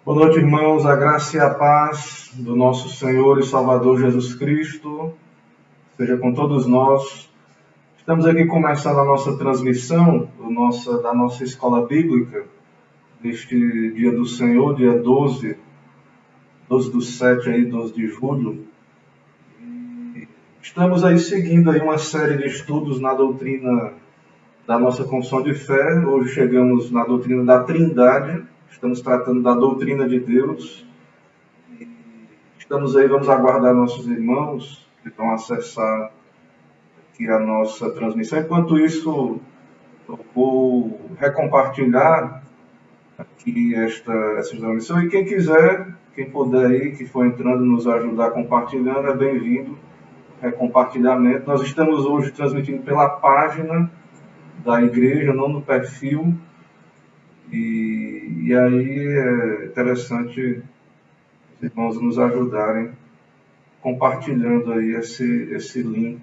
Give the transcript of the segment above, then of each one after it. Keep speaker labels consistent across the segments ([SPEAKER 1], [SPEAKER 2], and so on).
[SPEAKER 1] Boa noite, irmãos. A graça e a paz do nosso Senhor e Salvador Jesus Cristo seja com todos nós. Estamos aqui começando a nossa transmissão da nossa escola bíblica deste dia do Senhor, dia 12 do 7, aí, 12 de julho. Estamos aí seguindo aí uma série de estudos na doutrina da nossa confissão de fé. Hoje chegamos na doutrina da Trindade. Estamos tratando da doutrina de Deus. Estamos aí, vamos aguardar nossos irmãos que vão acessar aqui a nossa transmissão. Enquanto isso, eu vou recompartilhar aqui essa transmissão. E quem quiser, quem puder aí, que for entrando, nos ajudar compartilhando, é bem-vindo. Compartilhamento. Nós estamos hoje transmitindo pela página da igreja, não no perfil. E aí é interessante os irmãos nos ajudarem compartilhando aí esse link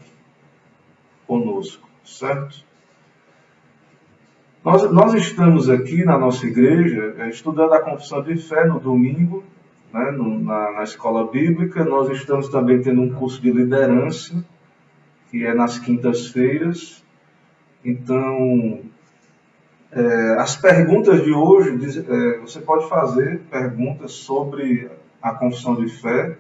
[SPEAKER 1] conosco, certo? Nós estamos aqui na nossa igreja estudando a confissão de fé no domingo, né, na escola bíblica. Nós estamos também tendo um curso de liderança, que é nas quintas-feiras. Então, as perguntas de hoje, você pode fazer perguntas sobre a confissão de fé.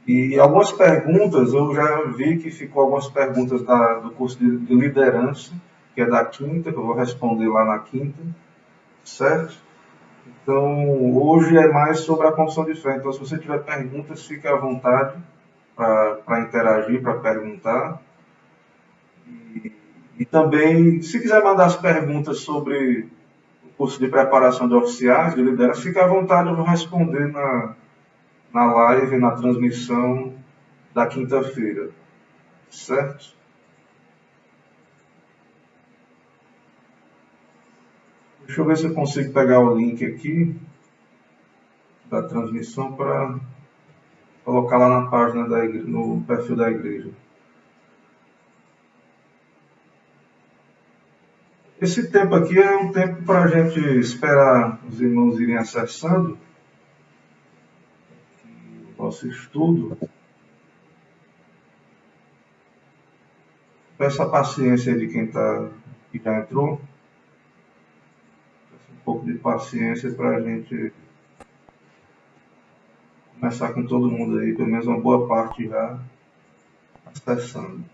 [SPEAKER 1] E algumas perguntas, eu já vi que ficou algumas perguntas do curso de liderança, que é da quinta, que eu vou responder lá na quinta, certo? Então, hoje é mais sobre a confissão de fé. Então, se você tiver perguntas, fique à vontade para interagir, para perguntar. E também, se quiser mandar as perguntas sobre o curso de preparação de oficiais, de liderança, fique à vontade, eu vou responder na live, na transmissão da quinta-feira, certo? Deixa eu ver se eu consigo pegar o link aqui da transmissão para colocar lá na página da igreja, no perfil da igreja. Esse tempo aqui é um tempo para a gente esperar os irmãos irem acessando o nosso estudo. Peço a paciência de quem que já entrou. Peço um pouco de paciência para a gente começar com todo mundo aí, pelo menos uma boa parte já acessando.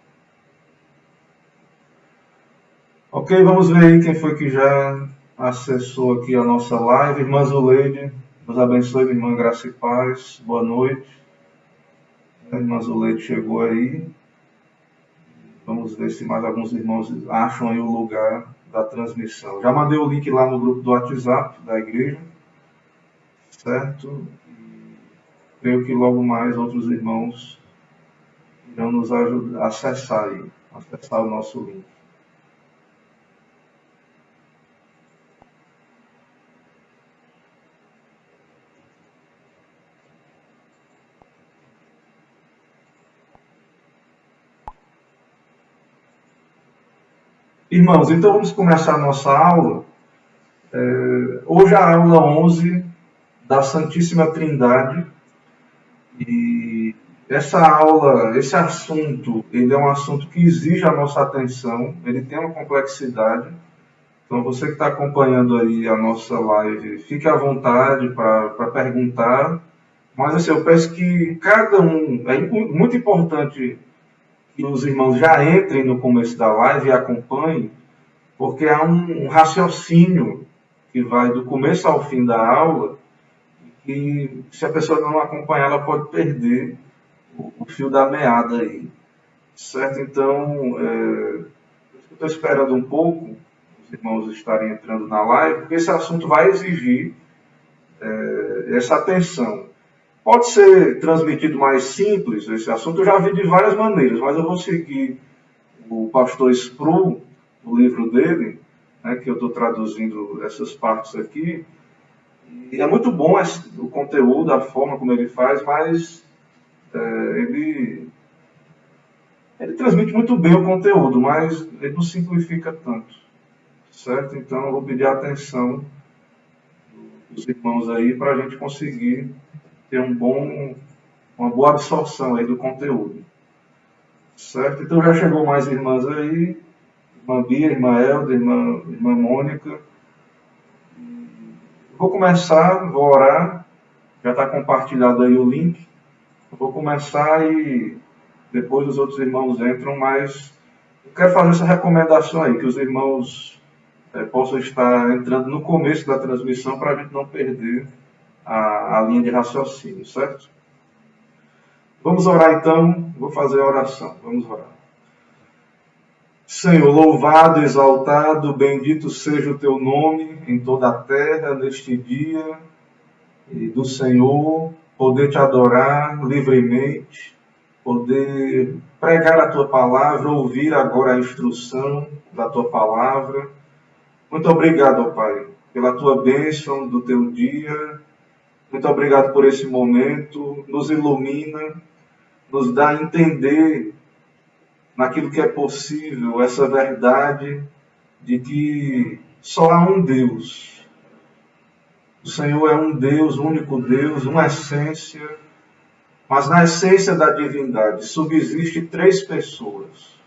[SPEAKER 1] Ok, vamos ver aí quem foi que já acessou aqui a nossa live. Irmã Zuleide, Deus abençoe, irmã, graça e paz, boa noite. A irmã Zuleide chegou aí. Vamos ver se mais alguns irmãos acham aí o lugar da transmissão. Já mandei o link lá no grupo do WhatsApp da igreja, certo? E creio que logo mais outros irmãos irão nos ajudar a acessar o nosso link. Irmãos, então vamos começar a nossa aula. Hoje a aula 11 da Santíssima Trindade. E esse assunto, ele é um assunto que exige a nossa atenção, ele tem uma complexidade. Então você que está acompanhando aí a nossa live, fique à vontade para perguntar. Mas assim, eu peço que cada um, é muito importante que os irmãos já entrem no começo da live e acompanhem, porque há um raciocínio que vai do começo ao fim da aula, e se a pessoa não acompanhar, ela pode perder o fio da meada aí, certo? Então, eu estou esperando um pouco os irmãos estarem entrando na live, porque esse assunto vai exigir essa atenção. Pode ser transmitido mais simples, esse assunto eu já vi de várias maneiras, mas eu vou seguir o pastor Spru, o livro dele, né, que eu estou traduzindo essas partes aqui. E é muito bom o conteúdo, a forma como ele faz, mas ele transmite muito bem o conteúdo, mas ele não simplifica tanto, certo? Então eu vou pedir a atenção os irmãos aí para a gente conseguir ter uma boa absorção aí do conteúdo. Certo? Então já chegou mais irmãs aí, irmã Bia, irmã Elda, irmã Mônica. Vou começar, vou orar, já está compartilhado aí o link. Vou começar e depois os outros irmãos entram, mas eu quero fazer essa recomendação aí, que os irmãos possam estar entrando no começo da transmissão para a gente não perder a linha de raciocínio, certo? Vamos orar então, vou fazer a oração, vamos orar. Senhor, louvado, exaltado, bendito seja o teu nome em toda a terra, neste dia, e do Senhor, poder te adorar livremente, poder pregar a tua palavra, ouvir agora a instrução da tua palavra. Muito obrigado, ó Pai, pela tua bênção do teu dia. Muito obrigado por esse momento. Nos ilumina, nos dá a entender naquilo que é possível essa verdade de que só há um Deus. O Senhor é um Deus, um único Deus, uma essência, mas na essência da divindade subsiste três pessoas.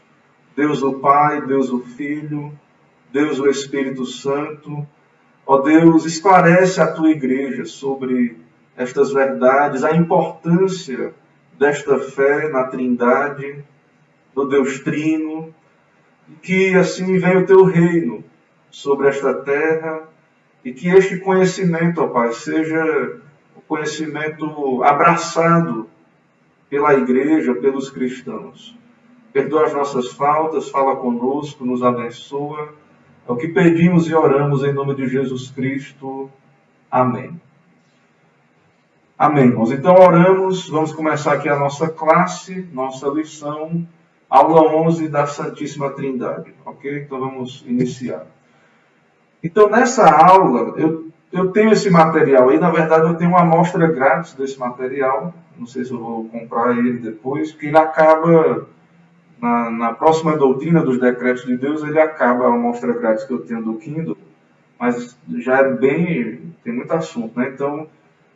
[SPEAKER 1] Deus o Pai, Deus o Filho, Deus o Espírito Santo. Ó Deus, esclarece a tua igreja sobre estas verdades, a importância desta fé na Trindade, do Deus Trino, e que assim venha o teu reino sobre esta terra, e que este conhecimento, ó Pai, seja o conhecimento abraçado pela igreja, pelos cristãos. Perdoa as nossas faltas, fala conosco, nos abençoa. É o que pedimos e oramos em nome de Jesus Cristo. Amém. Amém, irmãos. Então oramos, vamos começar aqui a nossa classe, nossa lição, aula 11 da Santíssima Trindade, ok? Então vamos iniciar. Então nessa aula, eu tenho esse material aí, na verdade eu tenho uma amostra grátis desse material, não sei se eu vou comprar ele depois, porque ele acaba, na próxima doutrina dos decretos de Deus, ele acaba a amostra grátis que eu tenho do Kindle, mas já é tem muito assunto, né? Então,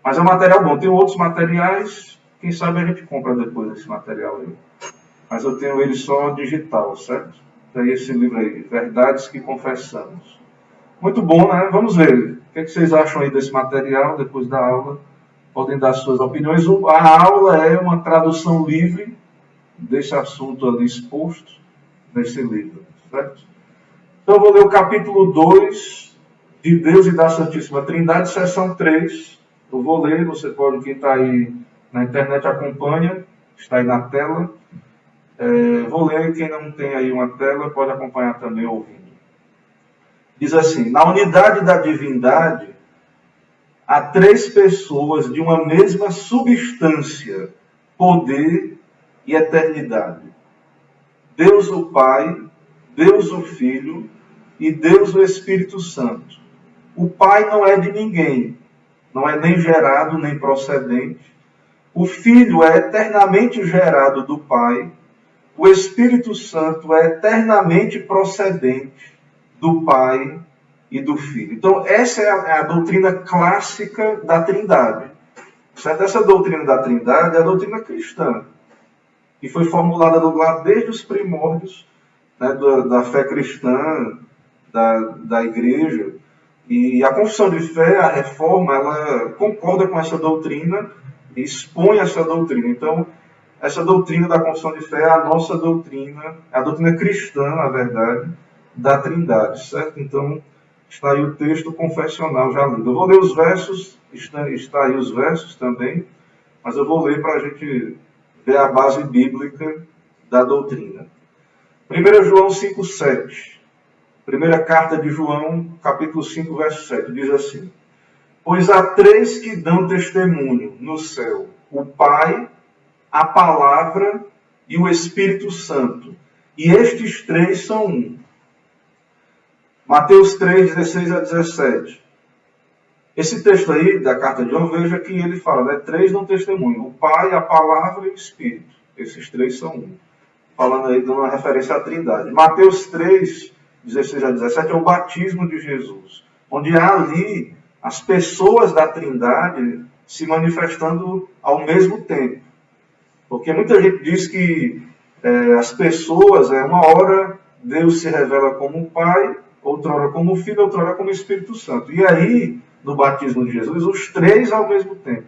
[SPEAKER 1] mas é um material bom. Tem outros materiais, quem sabe a gente compra depois esse material aí. Mas eu tenho ele só digital, certo? Tem esse livro aí, Verdades que Confessamos. Muito bom, né? Vamos ver. O que vocês acham aí desse material depois da aula? Podem dar suas opiniões. A aula é uma tradução livre desse assunto ali exposto nesse livro, certo? Então eu vou ler o capítulo 2 de Deus e da Santíssima Trindade, seção 3. Eu vou ler, você pode, quem está aí na internet acompanha, está aí na tela. Vou ler, quem não tem aí uma tela pode acompanhar também ouvindo. Diz assim: na unidade da divindade, há três pessoas de uma mesma substância, poder e eternidade. Deus o Pai, Deus o Filho e Deus o Espírito Santo. O Pai não é de ninguém, não é nem gerado nem procedente. O Filho é eternamente gerado do Pai. O Espírito Santo é eternamente procedente do Pai e do Filho. Então, essa é a doutrina clássica da Trindade. Certo? Essa doutrina da Trindade é a doutrina cristã, que foi formulada lá desde os primórdios, né, da fé cristã, da igreja. E a confissão de fé, a reforma, ela concorda com essa doutrina e expõe essa doutrina. Então, essa doutrina da confissão de fé é a nossa doutrina, a doutrina cristã, na verdade, da Trindade, certo? Então, está aí o texto confessional já lido. Eu vou ler os versos, está aí os versos também, mas eu vou ler para a gente ver a base bíblica da doutrina. 1 João 5,7. Primeira carta de João, capítulo 5, verso 7, diz assim: pois há três que dão testemunho no céu, o Pai, a Palavra e o Espírito Santo, e estes três são um. Mateus 3, 16 a 17. Esse texto aí, da carta de João, veja que ele fala, né? Três dão testemunho, o Pai, a Palavra e o Espírito. Esses três são um. Falando aí, dando uma referência à Trindade. Mateus 3, 16 a 17 é o batismo de Jesus, onde há ali as pessoas da Trindade se manifestando ao mesmo tempo. Porque muita gente diz que as pessoas, uma hora Deus se revela como Pai, outra hora como Filho, outra hora como Espírito Santo. E aí, no batismo de Jesus, os três ao mesmo tempo.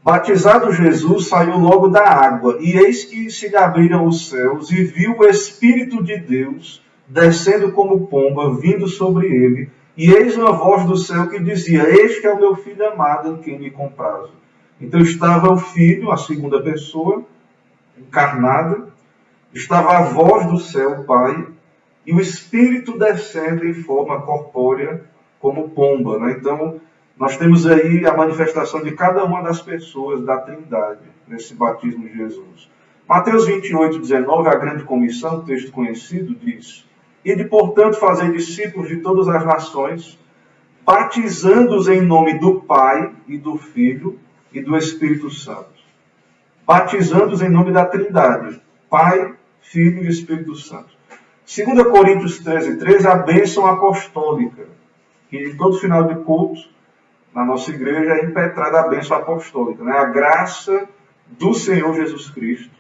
[SPEAKER 1] Batizado Jesus, saiu logo da água, e eis que se lhe abriram os céus, e viu o Espírito de Deus descendo como pomba, vindo sobre ele, e eis uma voz do céu que dizia: Este é o meu Filho amado, em quem me comprazo. Então estava o Filho, a segunda pessoa, encarnada, estava a voz do céu, o Pai, e o Espírito descendo em forma corpórea, como pomba. Né? Então, nós temos aí a manifestação de cada uma das pessoas da Trindade, nesse batismo de Jesus. Mateus 28, 19, a grande comissão, texto conhecido, diz: Ide, portanto, fazer discípulos de todas as nações, batizando-os em nome do Pai e do Filho e do Espírito Santo. Batizando-os em nome da Trindade, Pai, Filho e Espírito Santo. 2 Coríntios 13, 13, a bênção apostólica, que em todo final de culto, na nossa igreja, é impetrada a bênção apostólica. Né? A graça do Senhor Jesus Cristo,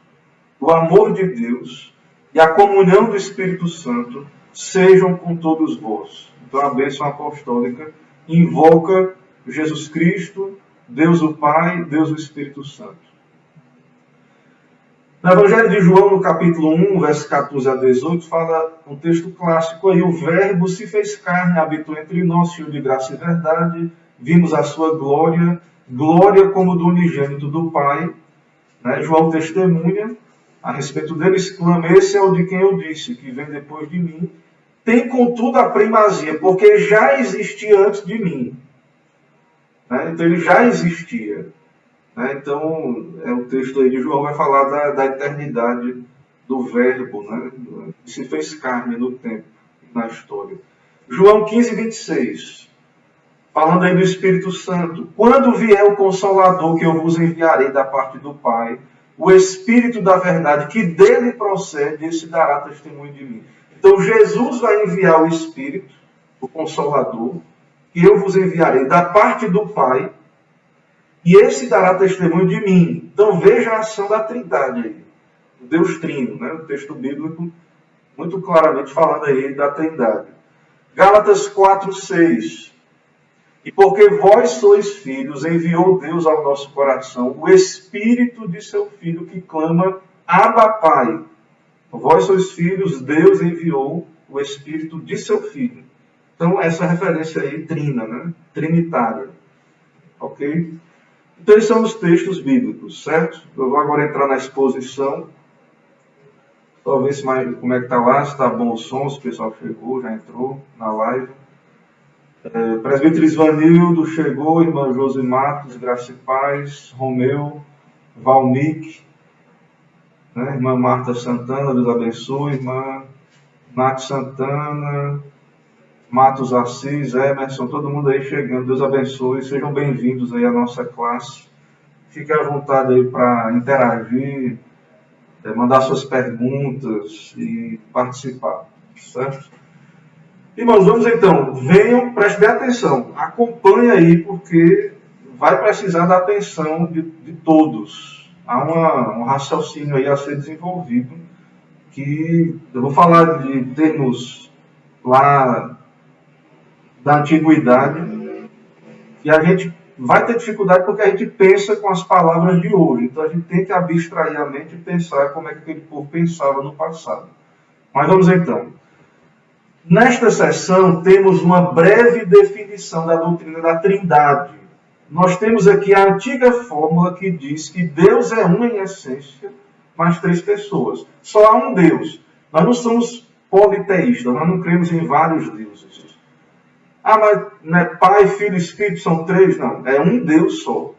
[SPEAKER 1] o amor de Deus e a comunhão do Espírito Santo sejam com todos vós. Então a bênção apostólica invoca Jesus Cristo, Deus o Pai, Deus o Espírito Santo. No Evangelho de João, no capítulo 1, versos 14 a 18, fala um texto clássico aí: o Verbo se fez carne, habitou entre nós, cheio de graça e verdade, vimos a sua glória, glória como do unigênito do Pai. Né? João testemunha a respeito dele, exclama: esse é o de quem eu disse, que vem depois de mim, tem contudo a primazia, porque já existia antes de mim. Né? Então ele já existia. Né? Então, o texto aí de João vai falar da eternidade do Verbo, né? Que se fez carne no tempo, na história. João 15, 26, falando aí do Espírito Santo: quando vier o Consolador que eu vos enviarei da parte do Pai, o Espírito da verdade que dele procede, esse dará testemunho de mim. Então Jesus vai enviar o Espírito, o Consolador, que eu vos enviarei da parte do Pai, e esse dará testemunho de mim. Então veja a ação da Trindade aí. O Deus Trino, né? O texto bíblico muito claramente falando aí da Trindade. Gálatas 4, 6. E porque vós sois filhos, enviou Deus ao nosso coração o Espírito de seu Filho que clama: Abba, Pai. Vós sois filhos, Deus enviou o Espírito de seu Filho. Então essa referência aí trina, né? Trinitária. Ok? Então, esses são os textos bíblicos, certo? Eu vou agora entrar na exposição. Só ver se como é que está lá, se está bom o som, se o pessoal chegou, já entrou na live. Presbítero Isvanildo chegou, irmã Josi Matos, Graça e Paz, Romeu, Valmic, né? Irmã Marta Santana, Deus abençoe, irmã Nath Santana, Matos Assis, Emerson, todo mundo aí chegando, Deus abençoe, sejam bem-vindos aí à nossa classe. Fique à vontade aí para interagir, mandar suas perguntas e participar, certo? Irmãos, vamos então, venham, prestem bem atenção, acompanhe aí, porque vai precisar da atenção de todos. Há um raciocínio aí a ser desenvolvido, que eu vou falar de termos lá da antiguidade, e a gente vai ter dificuldade porque a gente pensa com as palavras de hoje. Então a gente tem que abstrair a mente e pensar como é que aquele povo pensava no passado. Mas vamos então. Nesta sessão temos uma breve definição da doutrina da Trindade. Nós temos aqui a antiga fórmula que diz que Deus é um em essência, mas três pessoas. Só há um Deus. Nós não somos politeístas, nós não cremos em vários deuses. Mas não é Pai, Filho e Espírito, são três? Não, é um Deus só.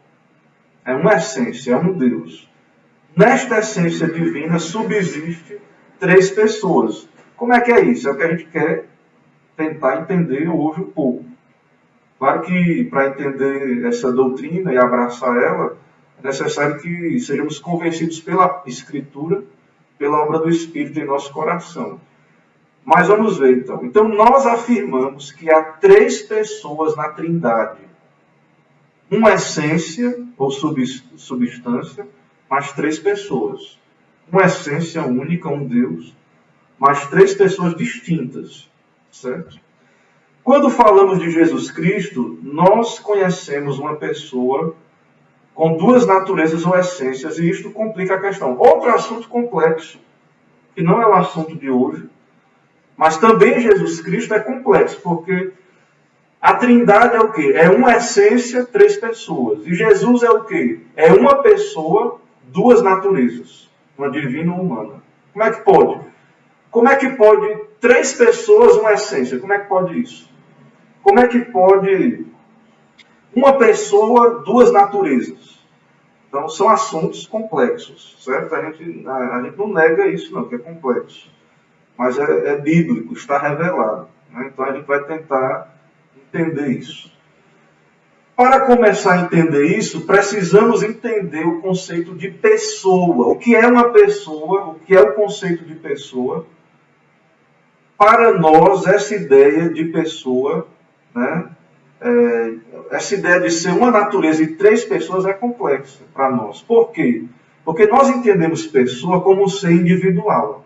[SPEAKER 1] É uma essência, é um Deus. Nesta essência divina subsiste três pessoas. Como é que é isso? É o que a gente quer tentar entender hoje um pouco. Claro que para entender essa doutrina e abraçar ela, é necessário que sejamos convencidos pela Escritura, pela obra do Espírito em nosso coração. Mas vamos ver então. Então nós afirmamos que há 3 pessoas na Trindade. Uma essência ou substância, mas 3 pessoas. Uma essência única, um Deus, mas 3 pessoas distintas. Certo? Quando falamos de Jesus Cristo, nós conhecemos uma pessoa com 2 naturezas ou essências, e isto complica a questão. Outro assunto complexo, que não é o assunto de hoje, mas também Jesus Cristo é complexo, porque a Trindade é o quê? É uma essência, 3 pessoas. E Jesus é o quê? É uma pessoa, 2 naturezas, uma divina e uma humana. Como é que pode? Como é que pode 3 pessoas, uma essência? Como é que pode isso? Como é que pode uma pessoa, 2 naturezas? Então, são assuntos complexos, certo? A gente não nega isso, não, que é complexo. Mas é bíblico, está revelado. Né? Então, a gente vai tentar entender isso. Para começar a entender isso, precisamos entender o conceito de pessoa. O que é uma pessoa? O que é o conceito de pessoa? Para nós, essa ideia de pessoa, né? Essa ideia de ser uma natureza e 3 pessoas é complexa para nós. Por quê? Porque nós entendemos pessoa como um ser individual.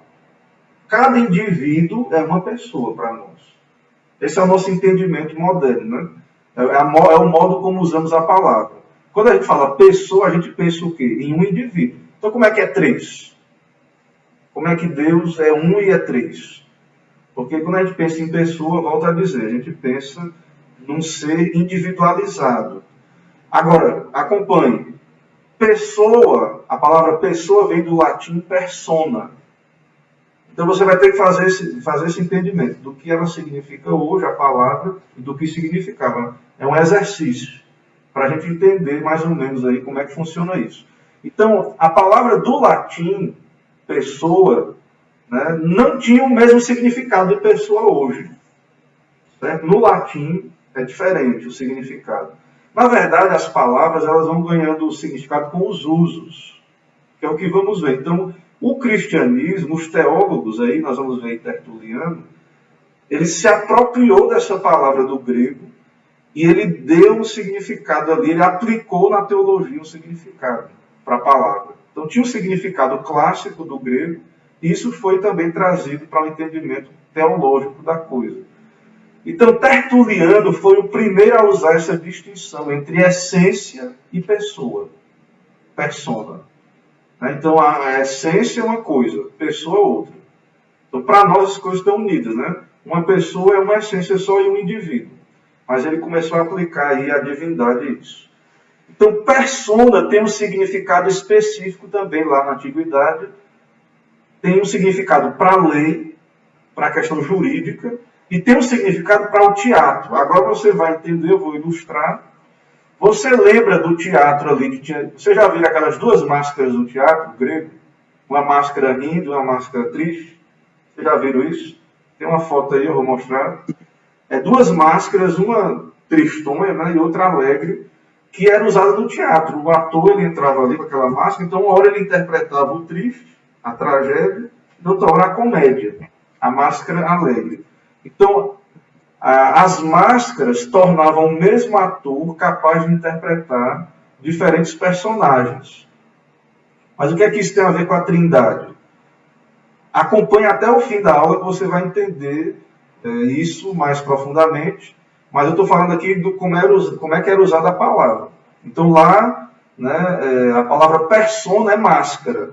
[SPEAKER 1] Cada indivíduo é uma pessoa para nós. Esse é o nosso entendimento moderno, né? É o modo como usamos a palavra. Quando a gente fala pessoa, a gente pensa o quê? Em um indivíduo. Então como é que é 3? Como é que Deus é 1 e é 3? Porque quando a gente pensa em pessoa, volta a dizer, a gente pensa num ser individualizado. Agora, acompanhe. Pessoa, a palavra pessoa vem do latim persona. Então você vai ter que fazer esse entendimento do que ela significa hoje, a palavra, e do que significava. É um exercício para a gente entender mais ou menos aí como é que funciona isso. Então, a palavra do latim, pessoa, né, não tinha o mesmo significado de pessoa hoje. Certo? No latim é diferente o significado. Na verdade, as palavras elas vão ganhando o significado com os usos, que é o que vamos ver. Então, o cristianismo, os teólogos aí, nós vamos ver em Tertuliano, ele se apropriou dessa palavra do grego e ele deu um significado ali, ele aplicou na teologia um significado para a palavra. Então tinha um significado clássico do grego e isso foi também trazido para o entendimento teológico da coisa. Então Tertuliano foi o primeiro a usar essa distinção entre essência e pessoa, persona. Então a essência é uma coisa, pessoa é outra. Então para nós as coisas estão unidas, né? Uma pessoa é uma essência só e um indivíduo. Mas ele começou a aplicar aí a divindade a isso. Então persona tem um significado específico também lá na antiguidade. Tem um significado para a lei, para a questão jurídica, e tem um significado para o teatro. Agora você vai entender, eu vou ilustrar. Você lembra do teatro ali que tinha... Você já viu aquelas 2 máscaras do teatro grego? Uma máscara rindo e uma máscara triste? Vocês já viram isso? Tem uma foto aí, eu vou mostrar. 2 máscaras, uma tristonha, né, e outra alegre, que era usada no teatro. O ator ele entrava ali com aquela máscara, então uma hora ele interpretava o triste, a tragédia, e outra hora a comédia, a máscara alegre. Então, as máscaras tornavam o mesmo ator capaz de interpretar diferentes personagens. Mas o que é que isso tem a ver com a Trindade? Acompanhe até o fim da aula que você vai entender isso mais profundamente. Mas eu estou falando aqui do como é que era usada a palavra. Então lá, né, a palavra persona é máscara.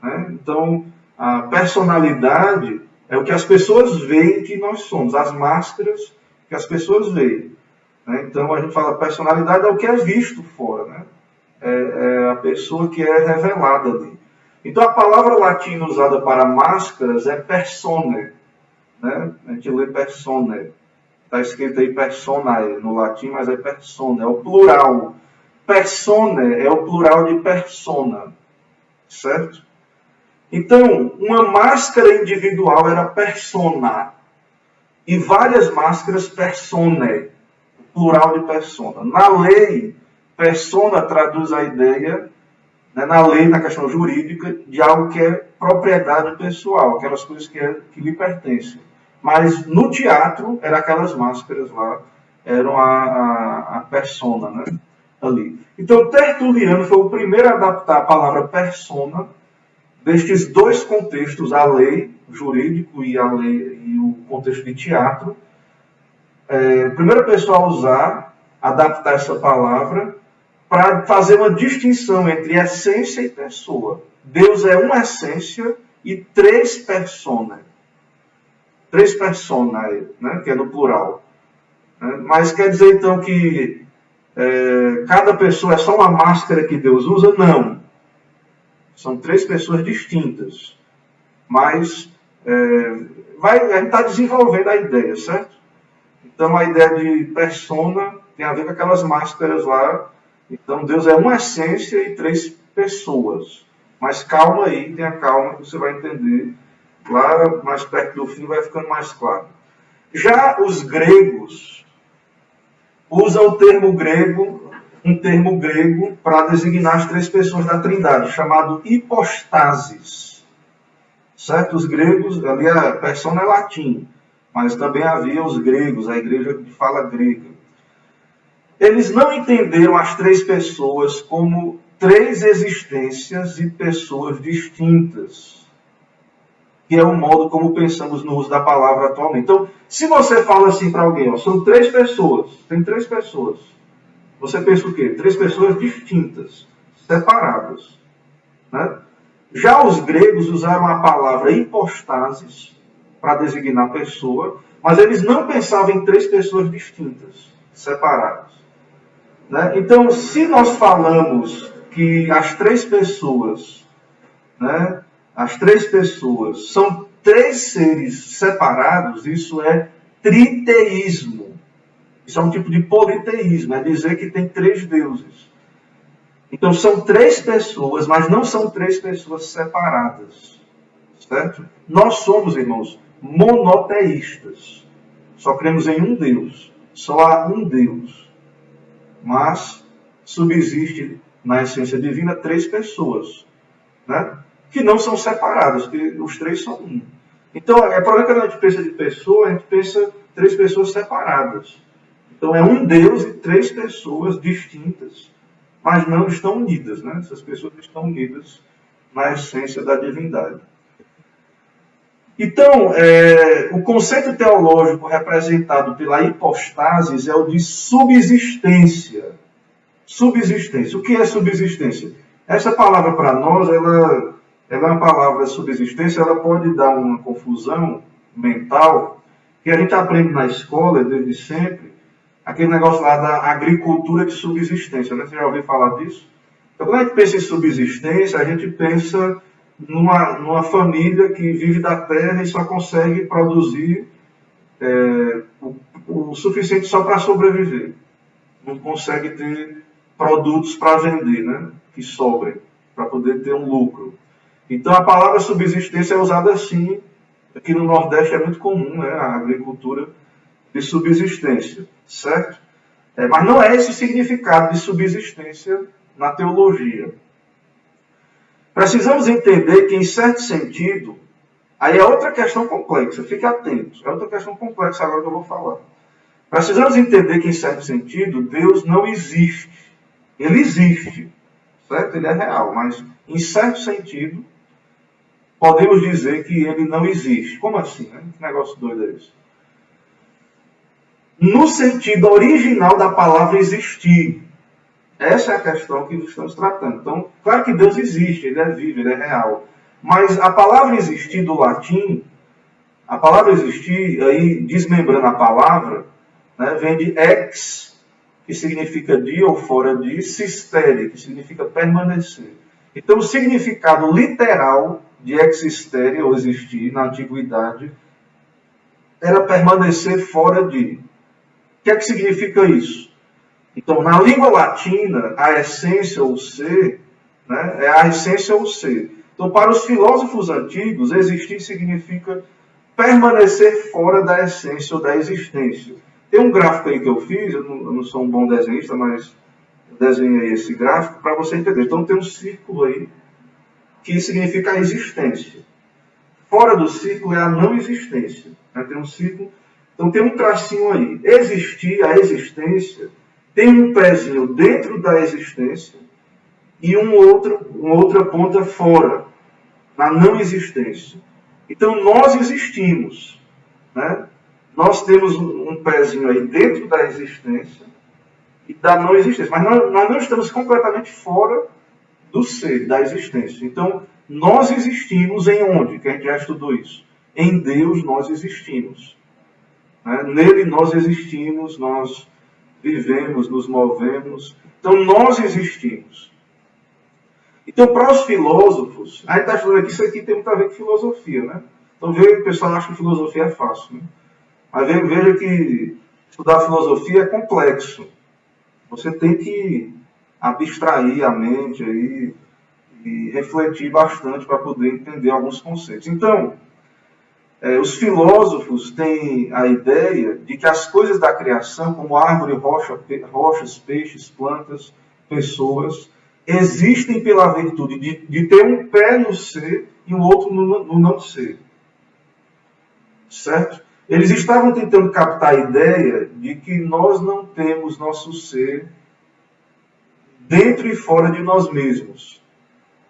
[SPEAKER 1] Né? Então a personalidade é o que as pessoas veem que nós somos, as máscaras que as pessoas veem. Né? Então a gente fala personalidade é o que é visto fora, né? É a pessoa que é revelada ali. Então a palavra latina usada para máscaras é persone. Né? A gente lê persone. Está escrito aí personae no latim, mas é persone, é o plural. Persone é o plural de persona. Certo? Então, uma máscara individual era persona. E várias máscaras persone, plural de persona. Na lei, persona traduz a ideia, né, na lei, na questão jurídica, de algo que é propriedade pessoal, aquelas coisas que lhe pertencem. Mas no teatro, eram aquelas máscaras lá, eram a persona, né? Ali. Então, Tertuliano foi o primeiro a adaptar a palavra persona destes dois contextos, a lei jurídico e a lei e o contexto de teatro. Primeira pessoa a usar, adaptar essa palavra para fazer uma distinção entre essência e pessoa. Deus é uma essência e três personas. Três personas, né, que é no plural. Mas quer dizer então que cada pessoa é só uma máscara que Deus usa? Não. São três pessoas distintas. Mas a gente está desenvolvendo a ideia, certo? Então a ideia de persona tem a ver com aquelas máscaras lá. Então Deus é uma essência e três pessoas. Mas calma aí, tenha calma que você vai entender. Lá mais perto do fim vai ficando mais claro. Já os gregos usam um termo grego para designar as três pessoas da Trindade, chamado hipostasis. Certo? Os gregos, ali a persona é latim, mas também havia os gregos, a igreja que fala grega. Eles não entenderam as três pessoas como três existências e pessoas distintas, que é o modo como pensamos no uso da palavra atualmente. Então, se você fala assim para alguém, ó, são três pessoas, tem três pessoas, você pensa o quê? Três pessoas distintas, separadas. Né? Já os gregos usaram a palavra hipostasis para designar pessoa, mas eles não pensavam em três pessoas distintas, separadas. Né? Então, se nós falamos que as três pessoas, né, as três pessoas são três seres separados, isso é triteísmo. Isso é um tipo de politeísmo, é dizer que tem três deuses. Então são três pessoas, mas não são três pessoas separadas. Certo? Nós somos, irmãos, monoteístas. Só cremos em um Deus. Só há um Deus. Mas subsiste na essência divina três pessoas, né? Que não são separadas, que os três são um. Então, é problema que quando a gente pensa de pessoa, a gente pensa três pessoas separadas. Então, é um Deus e três pessoas distintas, mas não estão unidas, né? Essas pessoas estão unidas na essência da divindade. Então, o conceito teológico representado pela hipostasis é o de subsistência. Subsistência. O que é subsistência? Essa palavra para nós, ela é uma palavra subsistência, ela pode dar uma confusão mental, que a gente aprende na escola desde sempre, aquele negócio lá da agricultura de subsistência, né? Você já ouviu falar disso? Então, quando a gente pensa em subsistência, a gente pensa numa família que vive da terra e só consegue produzir o suficiente só para sobreviver. Não consegue ter produtos para vender, né? Que sobrem, para poder ter um lucro. Então a palavra subsistência é usada assim, aqui no Nordeste é muito comum, né? A agricultura de subsistência, certo? Mas não é esse o significado de subsistência na teologia. Precisamos entender que, em certo sentido, aí é outra questão complexa, fique atento, é outra questão complexa agora que eu vou falar. Precisamos entender que, em certo sentido, Deus não existe. Ele existe, certo? Ele é real, mas, em certo sentido, podemos dizer que ele não existe. Como assim, né? Que negócio doido é esse? No sentido original da palavra existir. Essa é a questão que estamos tratando. Então, claro que Deus existe, ele é vivo, ele é real. Mas a palavra existir do latim, a palavra existir, aí desmembrando a palavra, né, vem de ex, que significa de ou fora de, sistere, que significa permanecer. Então, o significado literal de existere, ou existir, na antiguidade, era permanecer fora de. O que é que significa isso? Então, na língua latina, a essência ou ser, né, é a essência ou ser. Então, para os filósofos antigos, existir significa permanecer fora da essência ou da existência. Tem um gráfico aí que eu fiz, eu não sou um bom desenhista, mas eu desenhei esse gráfico para você entender. Então, tem um círculo aí que significa a existência. Fora do círculo é a não existência. né? Tem um ciclo. Então tem um tracinho aí. Existir, a existência, tem um pezinho dentro da existência e uma outra ponta fora, na não existência. Então nós existimos, né? Nós temos um pezinho aí dentro da existência e da não existência. Mas nós não estamos completamente fora do ser, da existência. Então, nós existimos em onde? Que a gente já estudou isso. Em Deus nós existimos. Né? Nele nós existimos, nós vivemos, nos movemos. Então, nós existimos. Então, para os filósofos, a gente está estudando aqui, isso aqui tem muito a ver com filosofia, né? Então, o pessoal acha que filosofia é fácil, né? Mas veja que estudar filosofia é complexo. Você tem que abstrair a mente aí e refletir bastante para poder entender alguns conceitos. Então, os filósofos têm a ideia de que as coisas da criação, como árvore, rochas, peixes, plantas, pessoas, existem pela virtude de ter um pé no ser e o outro no não ser. Certo? Eles estavam tentando captar a ideia de que nós não temos nosso ser dentro e fora de nós mesmos.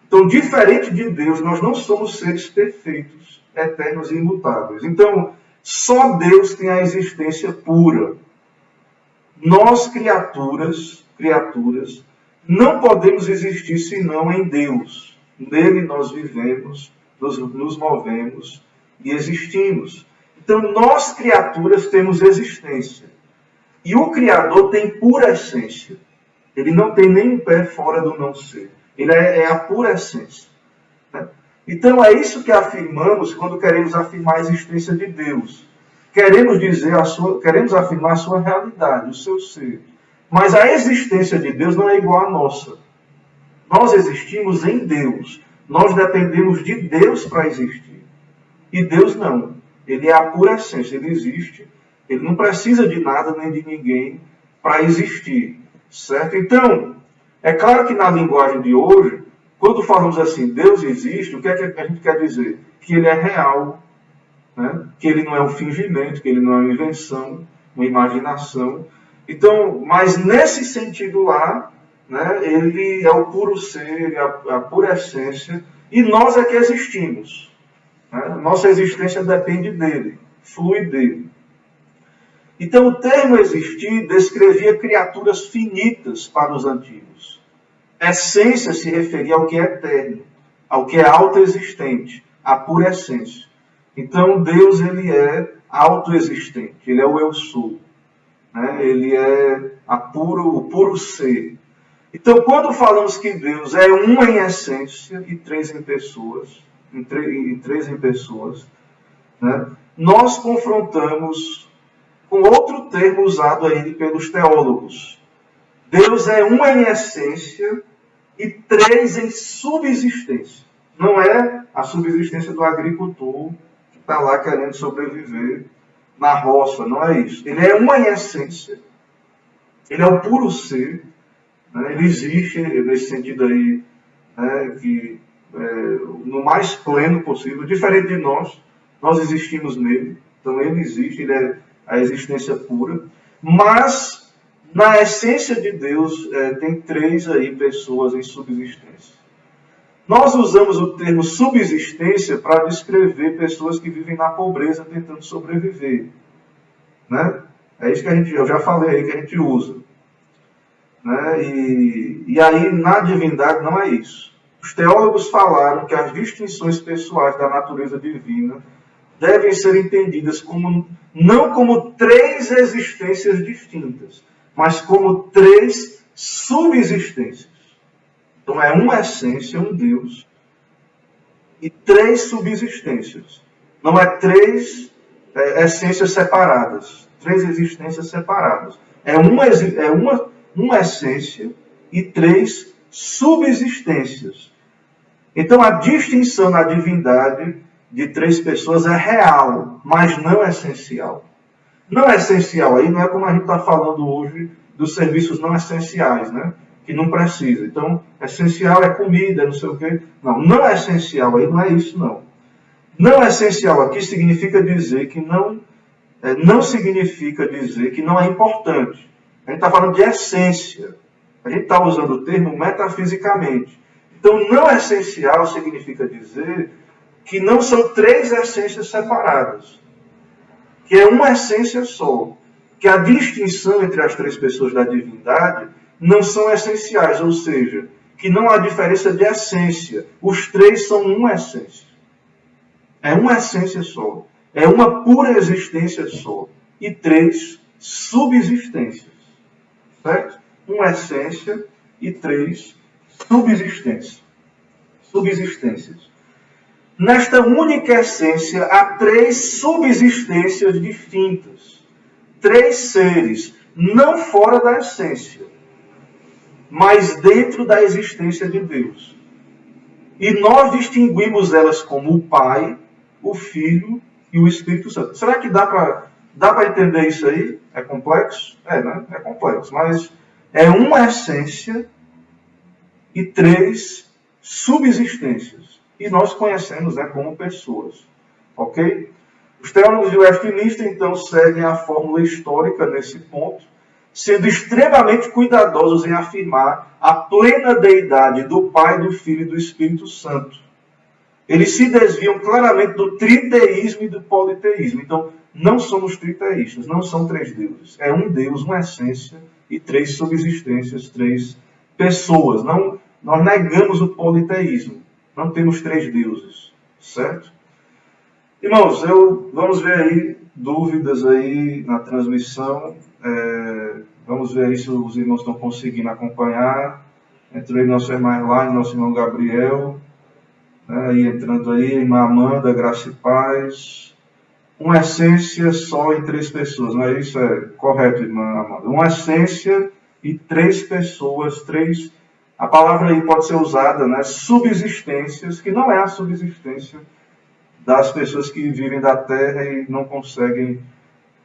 [SPEAKER 1] Então, diferente de Deus, nós não somos seres perfeitos, eternos e imutáveis. Então, só Deus tem a existência pura. Nós, criaturas, não podemos existir senão em Deus. Nele nós vivemos, nos movemos e existimos. Então, nós, criaturas, temos existência. E o Criador tem pura essência. Ele não tem nem um pé fora do não ser. Ele é a pura essência. Né? Então, é isso que afirmamos quando queremos afirmar a existência de Deus. Queremos afirmar a sua realidade, o seu ser. Mas a existência de Deus não é igual à nossa. Nós existimos em Deus. Nós dependemos de Deus para existir. E Deus não. Ele é a pura essência, ele existe. Ele não precisa de nada nem de ninguém para existir. Certo? Então, é claro que na linguagem de hoje, quando falamos assim, Deus existe, o que é que a gente quer dizer? Que ele é real, né? Que ele não é um fingimento, que ele não é uma invenção, uma imaginação. Então, mas nesse sentido lá, né, ele é o puro ser, a pura essência, e nós é que existimos. Nossa existência depende dele, flui dele. Então, o termo existir descrevia criaturas finitas para os antigos. Essência se referia ao que é eterno, ao que é autoexistente, a pura essência. Então, Deus ele é autoexistente, ele é o eu sou. Né? Ele é o puro ser. Então, quando falamos que Deus é um em essência e três em pessoas, né? Nós confrontamos com outro termo usado aí pelos teólogos. Deus é um em essência e três em subsistência. Não é a subsistência do agricultor que está lá querendo sobreviver na roça, não é isso. Ele é um em essência, ele é o puro ser, né? Ele existe nesse sentido aí, né, que no mais pleno possível, diferente de nós existimos nele, então ele existe, ele é a existência pura, mas na essência de Deus tem três aí pessoas em subsistência. Nós usamos o termo subsistência para descrever pessoas que vivem na pobreza tentando sobreviver, né? É isso que eu já falei aí que a gente usa, né? E aí na divindade não é isso. Os teólogos falaram que as distinções pessoais da natureza divina devem ser entendidas não como três existências distintas, mas como três subsistências. Então é uma essência, um Deus, e três subsistências. Não é três essências separadas, três existências separadas. É uma essência e três subsistências. Então a distinção na divindade de três pessoas é real, mas não essencial. Não essencial aí não é como a gente está falando hoje dos serviços não essenciais, né? Que não precisa. Então, essencial é comida, não sei o quê. Não é essencial aí, não é isso não. Não essencial aqui significa dizer que não significa dizer que não é importante. A gente está falando de essência. A gente está usando o termo metafisicamente. Então, não essencial significa dizer que não são três essências separadas. Que é uma essência só. Que a distinção entre as três pessoas da divindade não são essenciais, ou seja, que não há diferença de essência. Os três são uma essência. É uma essência só. É uma pura existência só. E três subsistências. Certo? Uma essência e três subsistências. Nesta única essência, há três subsistências distintas. Três seres, não fora da essência, mas dentro da existência de Deus. E nós distinguimos elas como o Pai, o Filho e o Espírito Santo. Será que dá para entender isso aí? É complexo? Né? É complexo, mas é uma essência e três subsistências. E nós conhecemos como pessoas. Ok? Os teólogos de Westminster, então, seguem a fórmula histórica nesse ponto, sendo extremamente cuidadosos em afirmar a plena deidade do Pai, do Filho e do Espírito Santo. Eles se desviam claramente do triteísmo e do politeísmo. Então, não somos triteístas, não são três deuses. É um Deus, uma essência e três subsistências, três pessoas. Nós negamos o politeísmo. Não temos três deuses, certo? Irmãos, vamos ver aí dúvidas aí na transmissão. Vamos ver aí se os irmãos estão conseguindo acompanhar. Entrou aí nosso irmão Erline, nosso irmão Gabriel. E entrando aí, irmã Amanda, graça e paz. Uma essência só em três pessoas, não é isso? É correto, irmã Amanda. Uma essência e três pessoas, três... A palavra aí pode ser usada, né? Subsistências, que não é a subsistência das pessoas que vivem da terra e não conseguem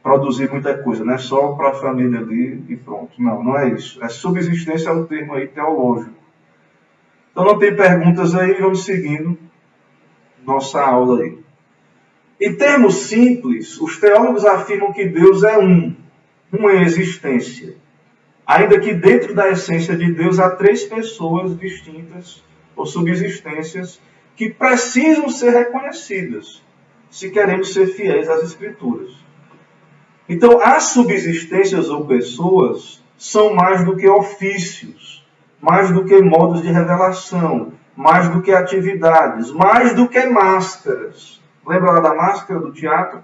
[SPEAKER 1] produzir muita coisa, né? Só para a família ali e pronto. Não é isso. Subsistência é um termo aí teológico. Então não tem perguntas aí, vamos seguindo nossa aula aí. Em termos simples, os teólogos afirmam que Deus é uma existência. Ainda que dentro da essência de Deus há três pessoas distintas ou subsistências que precisam ser reconhecidas se queremos ser fiéis às Escrituras. Então, as subsistências ou pessoas são mais do que ofícios, mais do que modos de revelação, mais do que atividades, mais do que máscaras. Lembra lá da máscara do teatro?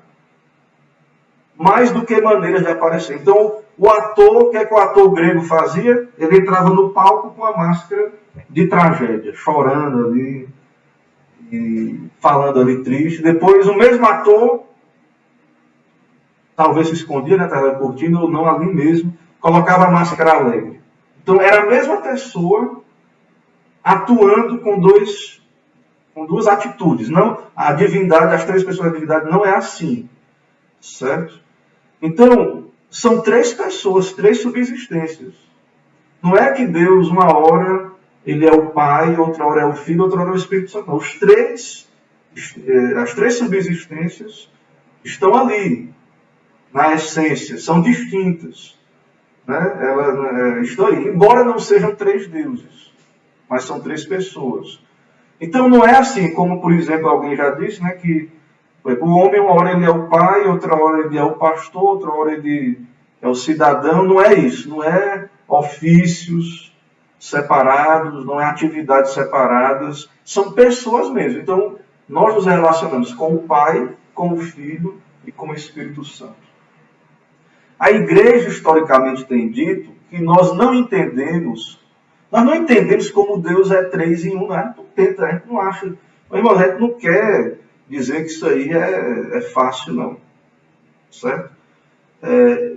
[SPEAKER 1] Mais do que maneiras de aparecer. Então, o ator, o que é que o ator grego fazia? Ele entrava no palco com a máscara de tragédia, chorando ali, e falando ali triste. Depois, o mesmo ator, talvez se escondia, né, atrás da cortina, ou não, ali mesmo, colocava a máscara alegre. Então, era a mesma pessoa atuando com duas atitudes. Não, a divindade, as três pessoas da divindade não é assim. Certo? Então, são três pessoas, três subsistências. Não é que Deus, uma hora, ele é o Pai, outra hora é o Filho, outra hora é o Espírito Santo. Não. As três subsistências estão ali, na essência, são distintas. Né? Elas estão aí, embora não sejam três deuses, mas são três pessoas. Então, não é assim, como, por exemplo, alguém já disse, né, que o homem, uma hora ele é o pai, outra hora ele é o pastor, outra hora ele é o cidadão. Não é isso. Não é ofícios separados, não é atividades separadas. São pessoas mesmo. Então, nós nos relacionamos com o Pai, com o Filho e com o Espírito Santo. A igreja, historicamente, tem dito que nós não entendemos como Deus é três em um. A gente não acha. Mas, irmão, a gente não quer dizer que isso aí é fácil, não. Certo?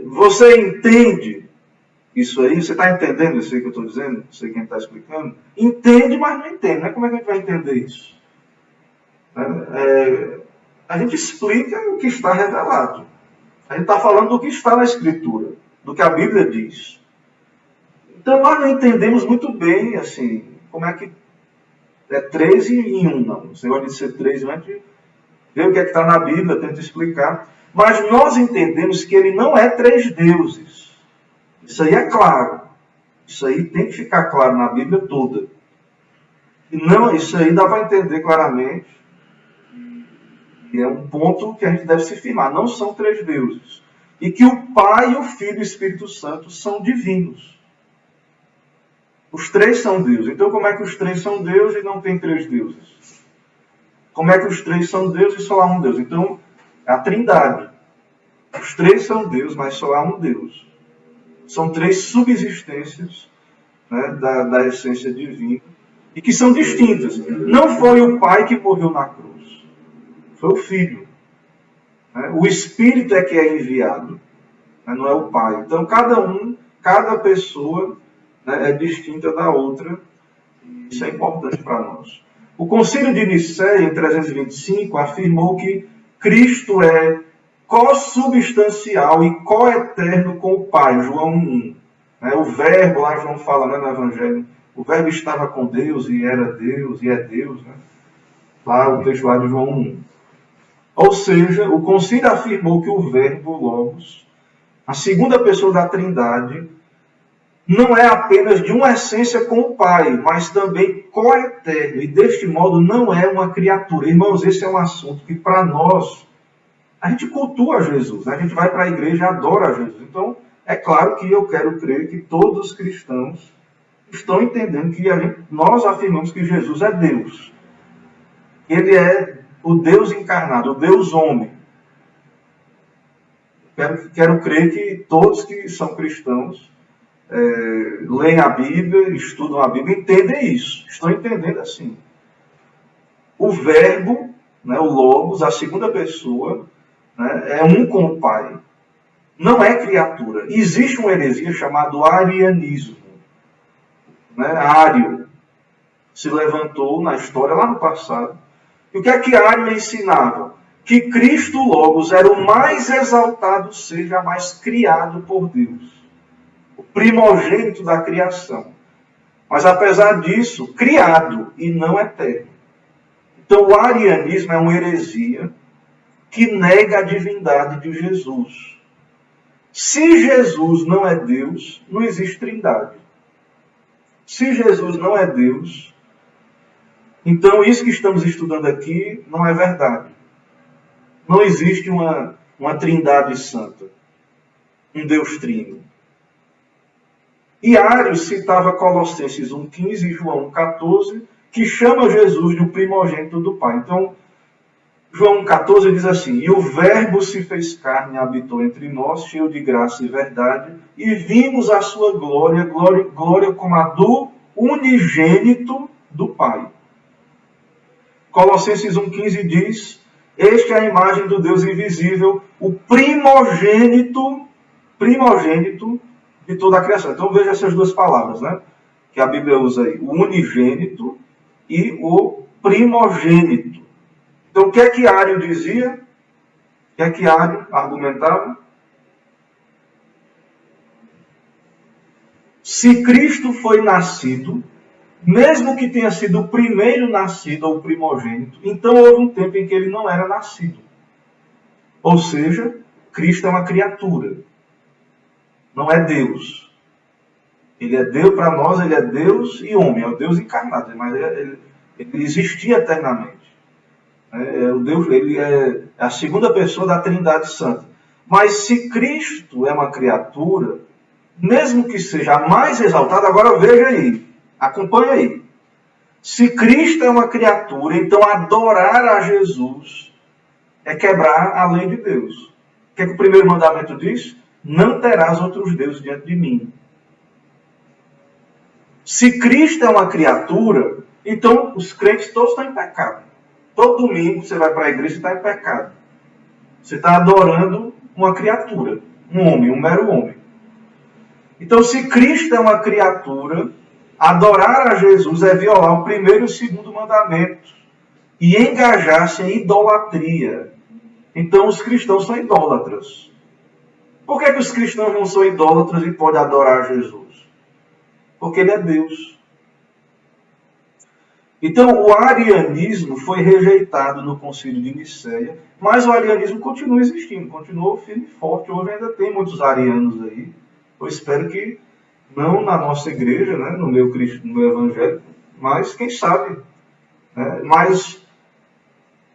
[SPEAKER 1] Você entende isso aí? Você está entendendo isso aí que eu estou dizendo? Sei quem está explicando. Entende, mas não entende. Né? Como é que a gente vai entender isso? A gente explica o que está revelado. A gente está falando do que está na Escritura, do que a Bíblia diz. Então nós não entendemos muito bem, assim, como é que é três em um, não. Esse negócio de ser três, a gente vê o que é que está na Bíblia, tenta explicar. Mas nós entendemos que ele não é três deuses. Isso aí é claro. Isso aí tem que ficar claro na Bíblia toda. E não, isso aí dá para entender claramente. E é um ponto que a gente deve se firmar. Não são três deuses. E que o Pai, o Filho e o Espírito Santo são divinos. Os três são Deus. Então como é que os três são Deus e não tem três deuses? Como é que os três são Deus e só há um Deus? Então, é a Trindade. Os três são Deus, mas só há um Deus. São três subsistências, né, da essência divina. E que são distintas. Não foi o Pai que morreu na cruz. Foi o Filho. O Espírito é que é enviado. Não é o Pai. Então, cada pessoa, né, é distinta da outra. Isso é importante para nós. O Concílio de Nicéia, em 325, afirmou que Cristo é co-substancial e co-eterno com o Pai. João 1. O verbo, lá João fala, né, no Evangelho, o verbo estava com Deus e era Deus e é Deus. Né? Lá o texto lá de João 1. Ou seja, o Concílio afirmou que o verbo, Logos, a segunda pessoa da Trindade, não é apenas de uma essência com o Pai, mas também co-eterno. E deste modo não é uma criatura. Irmãos, esse é um assunto que para nós, a gente cultua Jesus. A gente vai para a igreja e adora Jesus. Então, é claro que eu quero crer que todos os cristãos estão entendendo que nós afirmamos que Jesus é Deus. Ele é o Deus encarnado, o Deus homem. Quero crer que todos que são cristãos leem a Bíblia, estudam a Bíblia, entendem isso. Estão entendendo assim. O verbo, né, o Logos, a segunda pessoa, né, é um com o Pai. Não é criatura. Existe uma heresia chamada arianismo. Ário se levantou na história lá no passado. E o que é que Ário ensinava? Que Cristo Logos era o mais exaltado ser jamais criado por Deus. O primogênito da criação. Mas apesar disso, criado e não eterno. Então o arianismo é uma heresia que nega a divindade de Jesus. Se Jesus não é Deus, não existe trindade. Se Jesus não é Deus, então isso que estamos estudando aqui não é verdade. Não existe uma trindade santa. Um Deus trino. E Ário citava Colossenses 1,15 e João 1,14, que chama Jesus de o primogênito do Pai. Então, João 1,14 diz assim: E o Verbo se fez carne e habitou entre nós, cheio de graça e verdade, e vimos a sua glória, glória como a do unigênito do Pai. Colossenses 1,15 diz: Este é a imagem do Deus invisível, o primogênito de toda a criação. Então veja essas duas palavras, né, que a Bíblia usa aí: o unigênito e o primogênito. Então o que é que Ário dizia? O que é que Ário argumentava? Se Cristo foi nascido, mesmo que tenha sido o primeiro nascido ou o primogênito, então houve um tempo em que ele não era nascido. Ou seja, Cristo é uma criatura. Não é Deus. Ele é Deus para nós, ele é Deus e homem, é o Deus encarnado, mas ele existia eternamente. Ele é a segunda pessoa da Trindade Santa. Mas se Cristo é uma criatura, mesmo que seja a mais exaltada, agora veja aí, acompanha aí. Se Cristo é uma criatura, então adorar a Jesus é quebrar a lei de Deus. O que é que o primeiro mandamento diz? Não terás outros deuses diante de mim. Se Cristo é uma criatura, então os crentes todos estão em pecado. Todo domingo você vai para a igreja e está em pecado. Você está adorando uma criatura, um homem, um mero homem. Então, se Cristo é uma criatura, adorar a Jesus é violar o primeiro e o segundo mandamento e engajar-se em idolatria. Então, os cristãos são idólatras. Por que os cristãos não são idólatras e podem adorar Jesus? Porque ele é Deus. Então, o arianismo foi rejeitado no Concílio de Nicéia, mas o arianismo continua existindo, continuou firme e forte. Hoje ainda tem muitos arianos aí. Eu espero que não na nossa igreja, né, no meu evangelho, mas quem sabe. Né? Mas,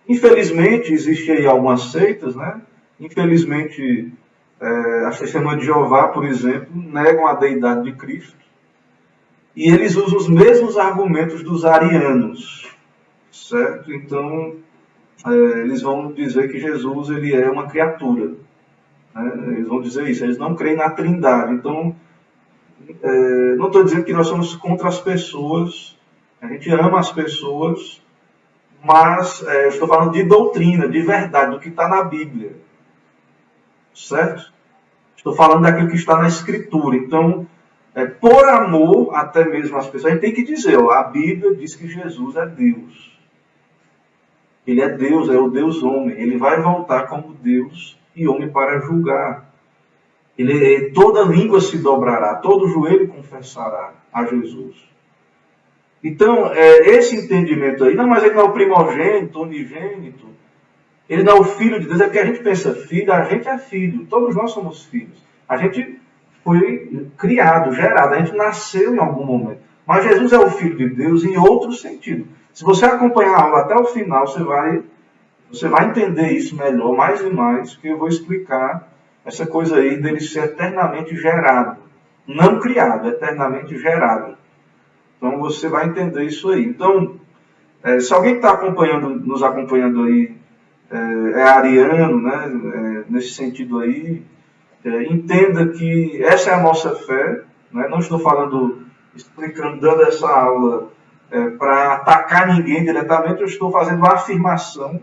[SPEAKER 1] infelizmente, existem aí algumas seitas, né? Infelizmente, as Testemunhas de Jeová, por exemplo, negam a deidade de Cristo. E eles usam os mesmos argumentos dos arianos, certo? Então, eles vão dizer que Jesus ele é uma criatura. Né? Eles vão dizer isso, eles não creem na Trindade. Então, não estou dizendo que nós somos contra as pessoas, a gente ama as pessoas, mas eu estou falando de doutrina, de verdade, do que está na Bíblia, certo? Estou falando daquilo que está na Escritura. Então, por amor, até mesmo às pessoas, a gente tem que dizer, ó, a Bíblia diz que Jesus é Deus. Ele é Deus, é o Deus homem. Ele vai voltar como Deus e homem para julgar. Toda língua se dobrará, todo joelho confessará a Jesus. Então, esse entendimento aí, não, mas ele não é o primogênito, unigênito, ele não é o filho de Deus, é porque a gente pensa filho, a gente é filho, todos nós somos filhos. A gente foi criado, gerado, a gente nasceu em algum momento. Mas Jesus é o Filho de Deus em outro sentido. Se você acompanhar a aula até o final, você vai entender isso melhor, mais e mais, que eu vou explicar essa coisa aí dele ser eternamente gerado. Não criado, eternamente gerado. Então você vai entender isso aí. Então, se alguém está nos acompanhando aí, é ariano, né, nesse sentido aí, entenda que essa é a nossa fé. Né? Não estou explicando, dando essa aula para atacar ninguém diretamente, eu estou fazendo uma afirmação,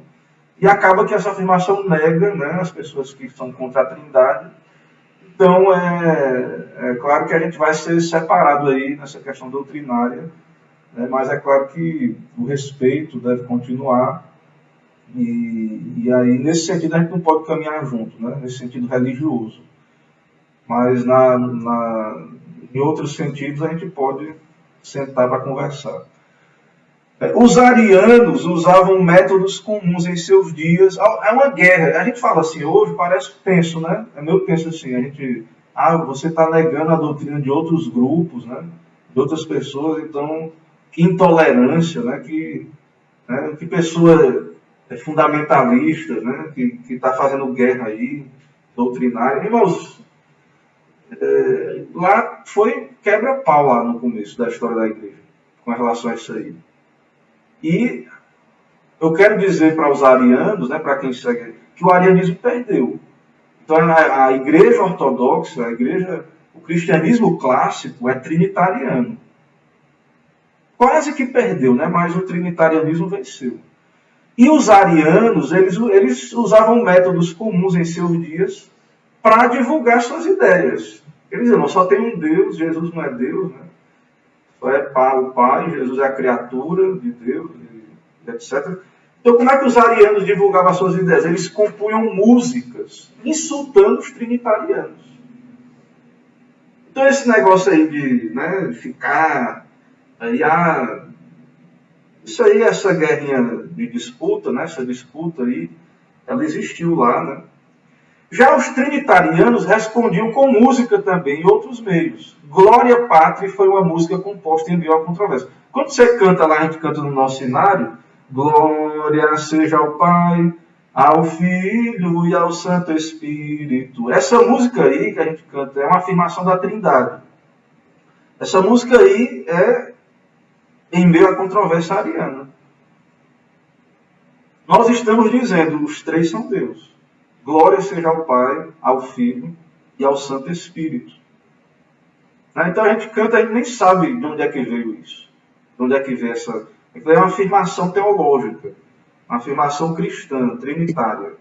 [SPEAKER 1] e acaba que essa afirmação nega, né, as pessoas que são contra a Trindade. Então, é claro que a gente vai ser separado aí nessa questão doutrinária, né, mas é claro que o respeito deve continuar, e aí, nesse sentido, a gente não pode caminhar junto, né, nesse sentido religioso. Mas em outros sentidos, a gente pode sentar para conversar. Os arianos usavam métodos comuns em seus dias. É uma guerra. A gente fala assim hoje, parece tenso, né? É meio tenso assim. Você está negando a doutrina de outros grupos, né? De outras pessoas. Então, que intolerância, né? Que pessoa fundamentalista, né? Que está fazendo guerra aí, doutrinária. Irmãos, lá foi quebra-pau lá no começo da história da igreja, com relação a isso aí. E eu quero dizer para os arianos, né, para quem segue, que o arianismo perdeu. Então a igreja ortodoxa, o cristianismo clássico é trinitariano. Quase que perdeu, né, mas o trinitarianismo venceu. E os arianos, eles usavam métodos comuns em seus dias para divulgar suas ideias. Eles diziam, só tem um Deus, Jesus não é Deus, né? Só é o Pai, Jesus é a criatura de Deus, etc. Então, como é que os arianos divulgavam as suas ideias? Eles compunham músicas insultando os trinitarianos. Então, esse negócio aí de ficar aí, isso aí, essa guerrinha de disputa, né? Essa disputa aí, ela existiu lá, né? Já os trinitarianos respondiam com música também, em outros meios. Glória Patri foi uma música composta em meio à controvérsia. Quando você canta lá, a gente canta no nosso cenário, glória seja ao Pai, ao Filho e ao Santo Espírito. Essa música aí que a gente canta é uma afirmação da Trindade. Essa música aí é em meio à controvérsia ariana. Nós estamos dizendo, os três são Deus. Glória seja ao Pai, ao Filho e ao Santo Espírito. Então a gente canta, a gente nem sabe de onde é que veio isso. De onde é que veio essa... É uma afirmação teológica, uma afirmação cristã, trinitária.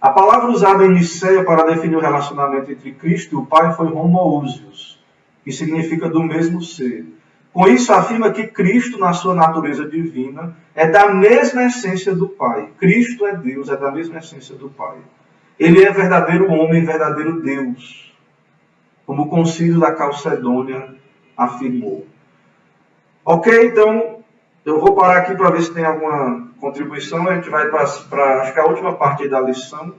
[SPEAKER 1] A palavra usada em Nicéia para definir o relacionamento entre Cristo e o Pai foi homoousios, que significa do mesmo ser. Com isso, afirma que Cristo, na sua natureza divina, é da mesma essência do Pai. Cristo é Deus, é da mesma essência do Pai. Ele é verdadeiro homem, verdadeiro Deus, como o Concílio da Calcedônia afirmou. Ok, então, Eu vou parar aqui para ver se tem alguma contribuição. A gente vai para acho que a última parte da lição,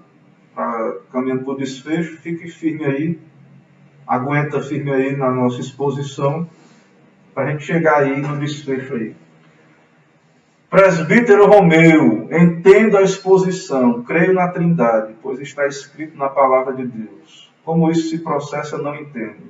[SPEAKER 1] caminhando para o desfecho. Fique firme aí, aguenta firme aí na nossa exposição, para a gente chegar aí no desfecho aí. Presbítero Romeu, entendo a exposição, creio na Trindade, pois está escrito na palavra de Deus. Como isso se processa, não entendo.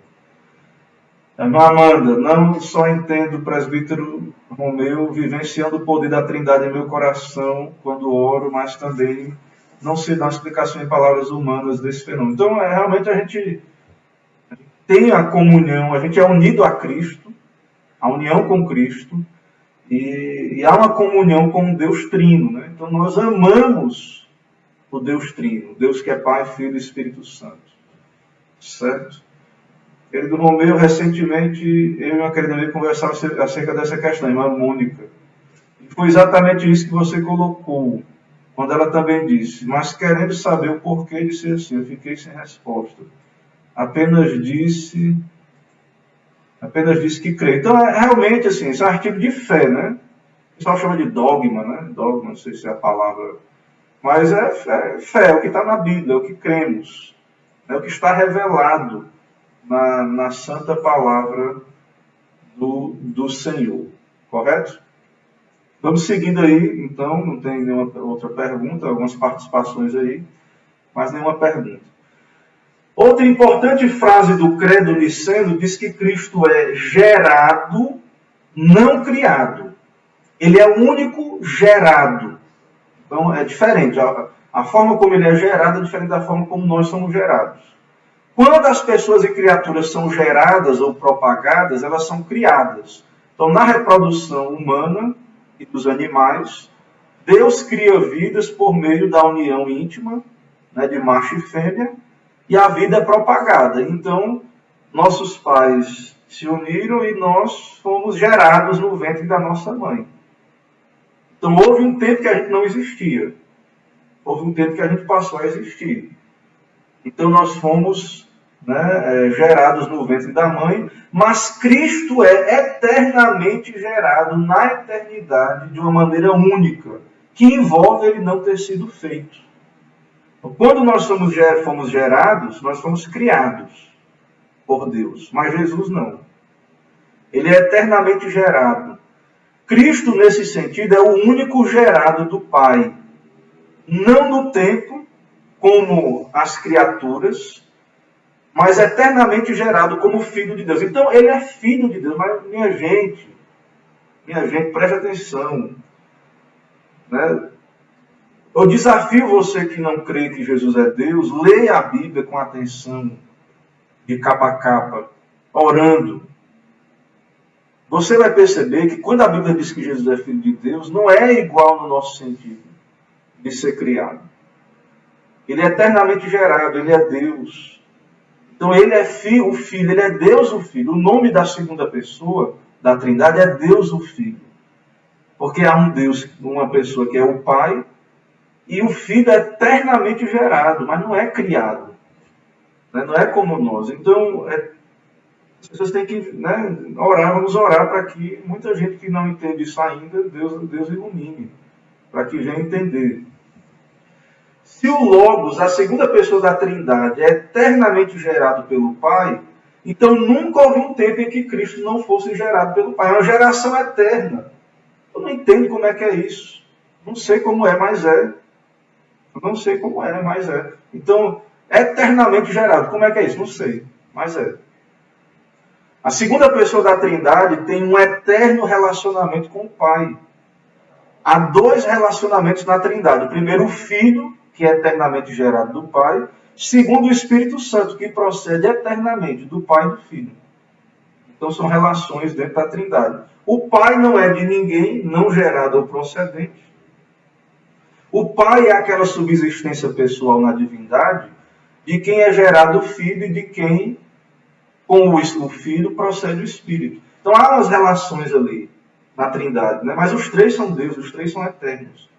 [SPEAKER 1] Irmã Amanda, não só entendo o presbítero Romeu vivenciando o poder da Trindade em meu coração quando oro, mas também não sei dar uma explicação em palavras humanas desse fenômeno. Então, realmente a gente tem a comunhão, a gente é unido a Cristo, a união com Cristo, e há uma comunhão com o Deus Trino, né? Então nós amamos o Deus Trino, Deus que é Pai, Filho e Espírito Santo. Certo? Querido Romeu, recentemente eu e uma querida amiga conversamos acerca dessa questão, irmã Mônica. E foi exatamente isso que você colocou, quando ela também disse, mas querendo saber o porquê de ser assim, eu fiquei sem resposta. Apenas disse que crê. Então, realmente, assim, isso é um artigo de fé, né? O pessoal chama de dogma, né? Dogma, não sei se é a palavra. Mas é fé, é o que está na Bíblia, é o que cremos. É o que está revelado na santa palavra do Senhor. Correto? Vamos seguindo aí, então, não tem nenhuma outra pergunta, algumas participações aí, mas nenhuma pergunta. Outra importante frase do Credo Niceno diz que Cristo é gerado, não criado. Ele é o único gerado. Então é diferente. A forma como ele é gerado é diferente da forma como nós somos gerados. Quando as pessoas e criaturas são geradas ou propagadas, elas são criadas. Então, na reprodução humana e dos animais, Deus cria vidas por meio da união íntima, né, de macho e fêmea, e a vida é propagada. Então, nossos pais se uniram e nós fomos gerados no ventre da nossa mãe. Então, houve um tempo que a gente não existia. Houve um tempo que a gente passou a existir. Então, nós fomos, né, gerados no ventre da mãe, mas Cristo é eternamente gerado na eternidade de uma maneira única, que envolve ele não ter sido feito. Quando nós fomos gerados, nós fomos criados por Deus. Mas Jesus não. Ele é eternamente gerado. Cristo, nesse sentido, é o único gerado do Pai. Não no tempo, como as criaturas, mas eternamente gerado como Filho de Deus. Então, ele é Filho de Deus. Mas, minha gente, preste atenção. Né? Eu desafio você que não crê que Jesus é Deus, leia a Bíblia com atenção, de capa a capa, orando. Você vai perceber que quando a Bíblia diz que Jesus é Filho de Deus, não é igual no nosso sentido de ser criado. Ele é eternamente gerado, ele é Deus. Então ele é o Filho, ele é Deus o Filho. O nome da segunda pessoa da Trindade é Deus o Filho. Porque há um Deus, uma pessoa que é o Pai, e o Filho é eternamente gerado, mas não é criado. Não é como nós. Então, as pessoas têm que, né, orar, vamos orar para que muita gente que não entende isso ainda, Deus ilumine, para que venha entender. Se o Logos, a segunda pessoa da Trindade, é eternamente gerado pelo Pai, então nunca houve um tempo em que Cristo não fosse gerado pelo Pai. É uma geração eterna. Eu não entendo como é que é isso. Não sei como é, mas é. Eu não sei como é, mas é. Então, eternamente gerado. Como é que é isso? Não sei, mas é. A segunda pessoa da Trindade tem um eterno relacionamento com o Pai. Há dois relacionamentos na Trindade. O primeiro, o Filho, que é eternamente gerado do Pai. Segundo, o Espírito Santo, que procede eternamente do Pai e do Filho. Então, são relações dentro da Trindade. O Pai não é de ninguém, não gerado ou procedente. O Pai é aquela subsistência pessoal na divindade de quem é gerado o Filho e de quem, com o Filho, procede o Espírito. Então há umas relações ali na Trindade, né? Mas os três são Deus, os três são eternos.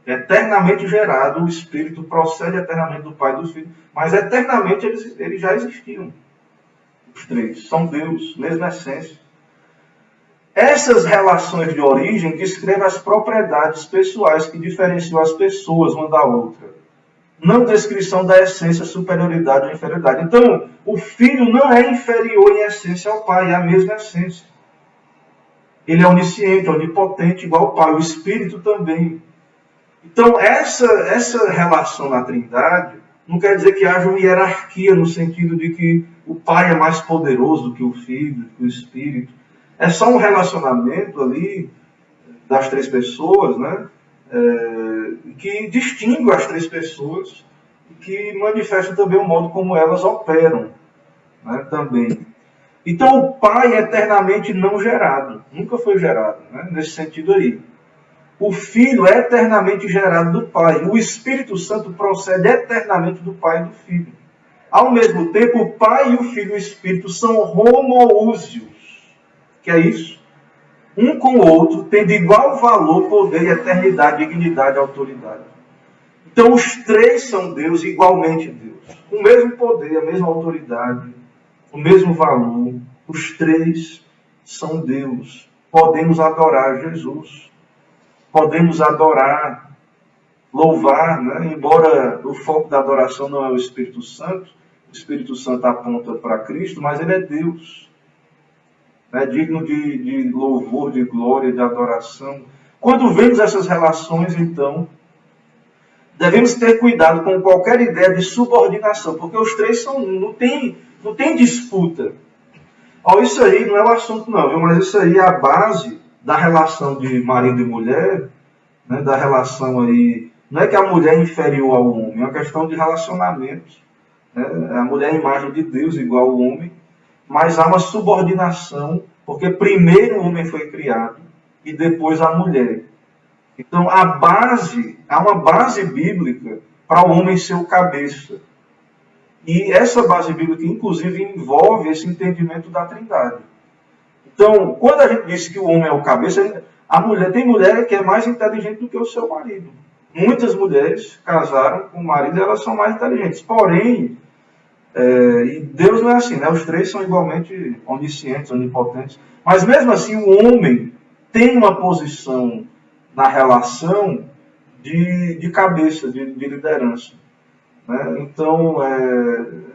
[SPEAKER 1] Eternamente gerado, o Espírito procede eternamente do Pai e do Filho, mas eternamente eles já existiam. Os três são Deus, mesma essência. Essas relações de origem descrevem as propriedades pessoais que diferenciam as pessoas uma da outra. Não descrição da essência, superioridade ou inferioridade. Então, o filho não é inferior em essência ao pai, é a mesma essência. Ele é onisciente, onipotente, igual ao pai. O Espírito também. Então, essa relação na Trindade não quer dizer que haja uma hierarquia no sentido de que o pai é mais poderoso do que o filho, do que o Espírito. É só um relacionamento ali das três pessoas, né? Que distingue as três pessoas e que manifesta também o modo como elas operam, né? Também. Então, o pai é eternamente não gerado. Nunca foi gerado, né? Nesse sentido aí. O Filho é eternamente gerado do Pai. O Espírito Santo procede eternamente do Pai e do Filho. Ao mesmo tempo, o Pai e o Filho e o Espírito são homoúsios. Que é isso? Um com o outro, tendo igual valor, poder, eternidade, dignidade e autoridade. Então, os três são Deus, igualmente Deus. O mesmo poder, a mesma autoridade, o mesmo valor. Os três são Deus. Podemos adorar Jesus. Podemos adorar, louvar, né? Embora o foco da adoração não é o Espírito Santo aponta para Cristo, mas ele é Deus. É digno de louvor, de glória, de adoração. Quando vemos essas relações, então, devemos ter cuidado com qualquer ideia de subordinação, porque os três são um, não tem disputa. Isso aí não é o assunto não, viu? Mas isso aí é a base da relação de marido e mulher, né? Da relação aí, não é que a mulher é inferior ao homem, é uma questão de relacionamento. Né? A mulher é a imagem de Deus, igual ao homem, mas há uma subordinação, porque primeiro o homem foi criado e depois a mulher. Então há uma base bíblica para o homem ser o cabeça. E essa base bíblica, inclusive, envolve esse entendimento da Trindade. Então, quando a gente diz que o homem é o cabeça, tem mulher que é mais inteligente do que o seu marido. Muitas mulheres casaram com o marido e elas são mais inteligentes. Porém, e Deus não é assim, né? Os três são igualmente oniscientes, onipotentes. Mas mesmo assim, o homem tem uma posição na relação de cabeça, de liderança. Né? Então,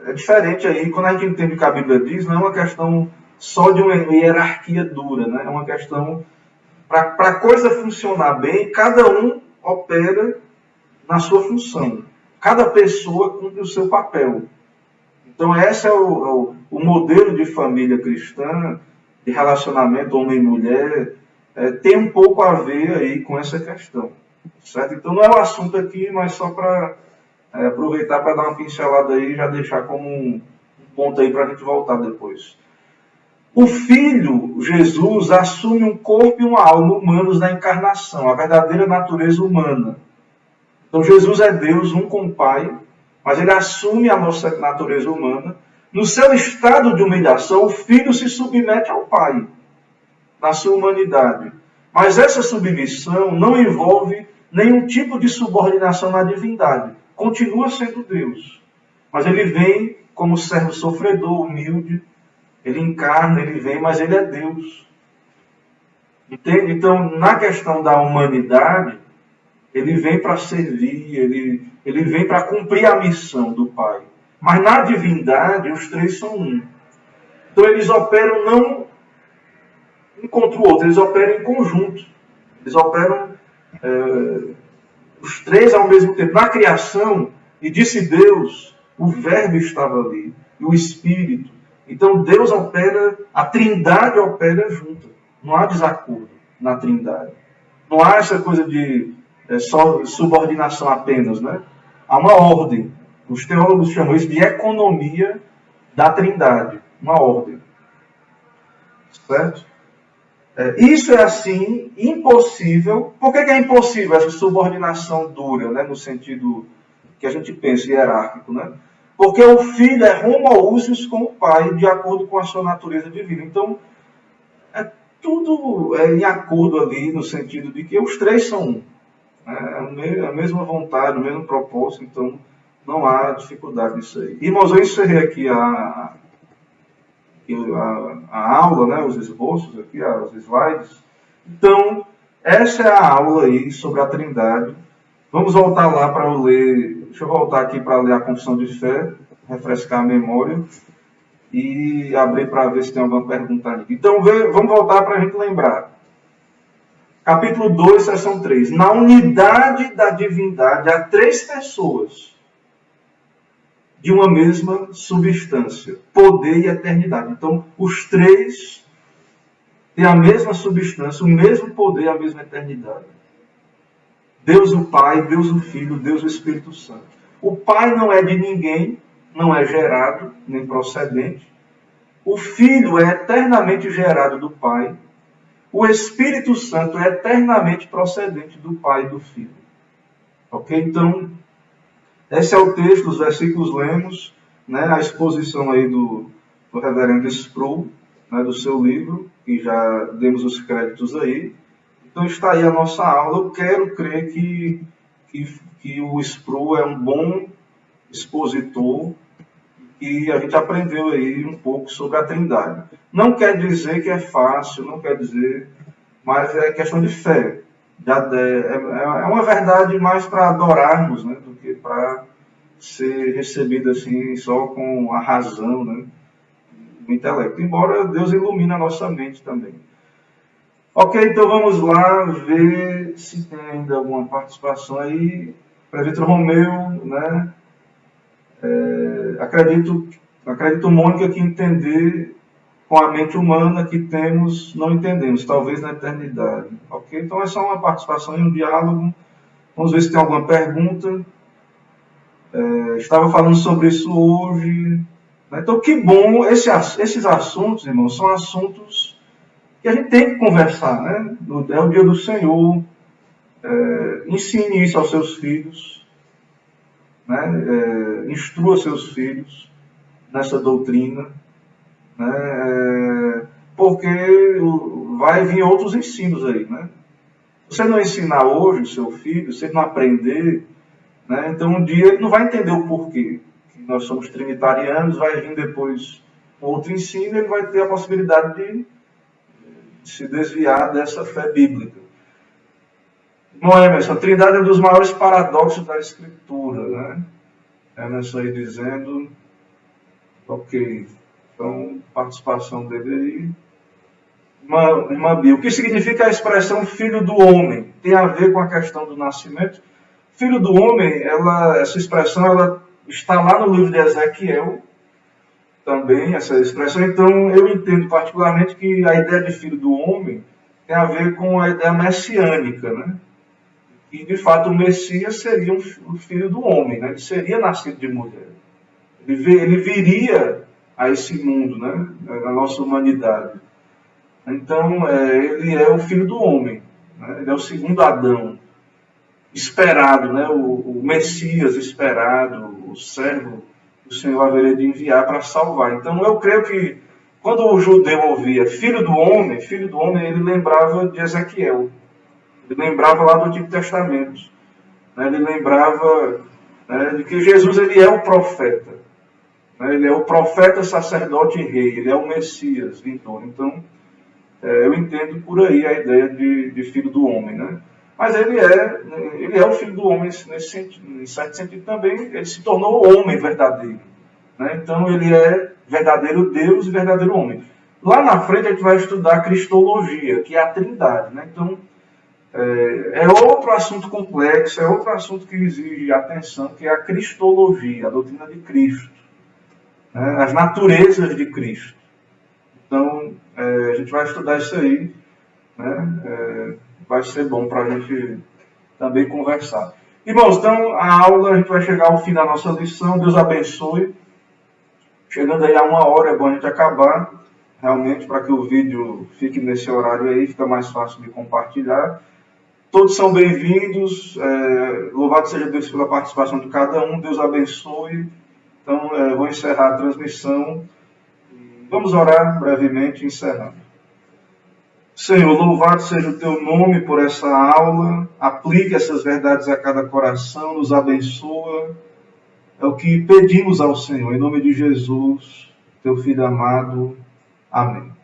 [SPEAKER 1] é diferente aí. Quando a gente entende o que a Bíblia diz, não é uma questão só de uma hierarquia dura. Né? É uma questão, para a coisa funcionar bem, cada um opera na sua função. Cada pessoa cumpre o seu papel. Então, esse é o modelo de família cristã, de relacionamento homem e mulher, tem um pouco a ver aí com essa questão. Certo? Então, não é o assunto aqui, mas só para aproveitar para dar uma pincelada aí e já deixar como um ponto aí para a gente voltar depois. O Filho, Jesus, assume um corpo e uma alma humanos na encarnação, a verdadeira natureza humana. Então, Jesus é Deus, um com o Pai, mas ele assume a nossa natureza humana. No seu estado de humilhação, o Filho se submete ao Pai, na sua humanidade. Mas essa submissão não envolve nenhum tipo de subordinação na divindade. Continua sendo Deus. Mas ele vem como servo sofredor, humilde. Ele encarna, ele vem, mas ele é Deus. Entende? Então, na questão da humanidade, ele vem para servir, ele vem para cumprir a missão do Pai. Mas na divindade, os três são um. Então, eles operam não um contra o outro, eles operam em conjunto. Eles operam os três ao mesmo tempo. Na criação, e disse Deus, o Verbo estava ali, e o Espírito. Então, Deus opera, a Trindade opera junto. Não há desacordo na Trindade. Não há essa coisa de só subordinação apenas, né? Há uma ordem. Os teólogos chamam isso de economia da Trindade. Uma ordem. Certo? Isso é assim, impossível. Por que é impossível essa subordinação dura, né? No sentido que a gente pensa hierárquico, né? Porque o Filho é homoúsios com o Pai, de acordo com a sua natureza divina. Então, tudo em acordo ali, no sentido de que os três são um. A mesma vontade, o mesmo propósito, então não há dificuldade nisso aí. Irmãos, eu encerrei aqui aqui a aula, né, os esboços aqui, os slides. Então, essa é a aula aí sobre a Trindade. Vamos voltar lá para eu ler, deixa eu voltar aqui para ler a Confissão de Fé, refrescar a memória e abrir para ver se tem alguma pergunta ali. Então, vamos voltar para a gente lembrar. Capítulo 2, seção 3. Na unidade da divindade há 3 pessoas de uma mesma substância, poder e eternidade. Então, os 3 têm a mesma substância, o mesmo poder e a mesma eternidade. Deus o Pai, Deus o Filho, Deus o Espírito Santo. O Pai não é de ninguém, não é gerado, nem procedente. O Filho é eternamente gerado do Pai. O Espírito Santo é eternamente procedente do Pai e do Filho. Ok? Então, esse é o texto, os versículos lemos, né, a exposição aí do reverendo Sproul, né, do seu livro, que já demos os créditos aí. Então está aí a nossa aula. Eu quero crer que o Sproul é um bom expositor e a gente aprendeu aí um pouco sobre a Trindade. Não quer dizer que é fácil, não quer dizer, mas é questão de fé. É uma verdade mais para adorarmos, né, do que para ser recebido assim só com a razão, né, o intelecto. Embora Deus ilumine a nossa mente também. Ok, então vamos lá ver se tem ainda alguma participação aí. Presbítero Romeu, né? Acredito, Mônica, que entender com a mente humana que temos, não entendemos, talvez na eternidade. Ok? Então é só uma participação e um diálogo. Vamos ver se tem alguma pergunta. Estava falando sobre isso hoje. Né? Então, que bom, esses assuntos, irmãos, são assuntos que a gente tem que conversar, né? É o dia do Senhor. Ensine isso aos seus filhos. Né? Instrua seus filhos nessa doutrina. Né? Porque vai vir outros ensinos aí. Né? Se você não ensinar hoje o seu filho, se ele não aprender, né? Então um dia ele não vai entender o porquê. Que nós somos trinitarianos, vai vir depois outro ensino, ele vai ter a possibilidade de se desviar dessa fé bíblica. Não é, Emerson? A Trindade é um dos maiores paradoxos da Escritura, né? Emerson aí dizendo, ok, então, participação dele aí. Irmã Bia, o que significa a expressão filho do homem? Tem a ver com a questão do nascimento. Filho do homem, essa expressão ela está lá no livro de Ezequiel, também, essa expressão. Então, eu entendo particularmente que a ideia de filho do homem tem a ver com a ideia messiânica, né? E, de fato, o Messias seria o filho do homem, né? Ele seria nascido de mulher. Ele viria a esse mundo, né? Na nossa humanidade. Então, ele é o filho do homem, né? Ele é o segundo Adão, esperado, né? O Messias esperado, o servo que o Senhor haveria de enviar para salvar. Então, eu creio que quando o judeu ouvia filho do homem, ele lembrava de Ezequiel. Ele lembrava lá do Antigo Testamento. Né? Ele lembrava, né, de que Jesus ele é o profeta. Né? Ele é o profeta, sacerdote e rei. Ele é o Messias vindouro. Então, eu entendo por aí a ideia de filho do homem. Né? Mas ele é o filho do homem nesse sentido. Em certo sentido também, ele se tornou homem verdadeiro. Né? Então, ele é verdadeiro Deus e verdadeiro homem. Lá na frente, a gente vai estudar a cristologia, que é a Trindade. Né? Então, é outro assunto complexo, é outro assunto que exige atenção, que é a cristologia, a doutrina de Cristo, né? As naturezas de Cristo. Então, a gente vai estudar isso aí, né? Vai ser bom para a gente também conversar. Irmãos, então a aula, a gente vai chegar ao fim da nossa lição, Deus abençoe. Chegando aí a 1 hora, é bom a gente acabar, realmente, para que o vídeo fique nesse horário aí, fica mais fácil de compartilhar. Todos são bem-vindos, louvado seja Deus pela participação de cada um, Deus abençoe. Então, vou encerrar a transmissão. Vamos orar brevemente, encerrando. Senhor, louvado seja o Teu nome por essa aula, aplique essas verdades a cada coração, nos abençoa. É o que pedimos ao Senhor, em nome de Jesus, Teu Filho amado. Amém.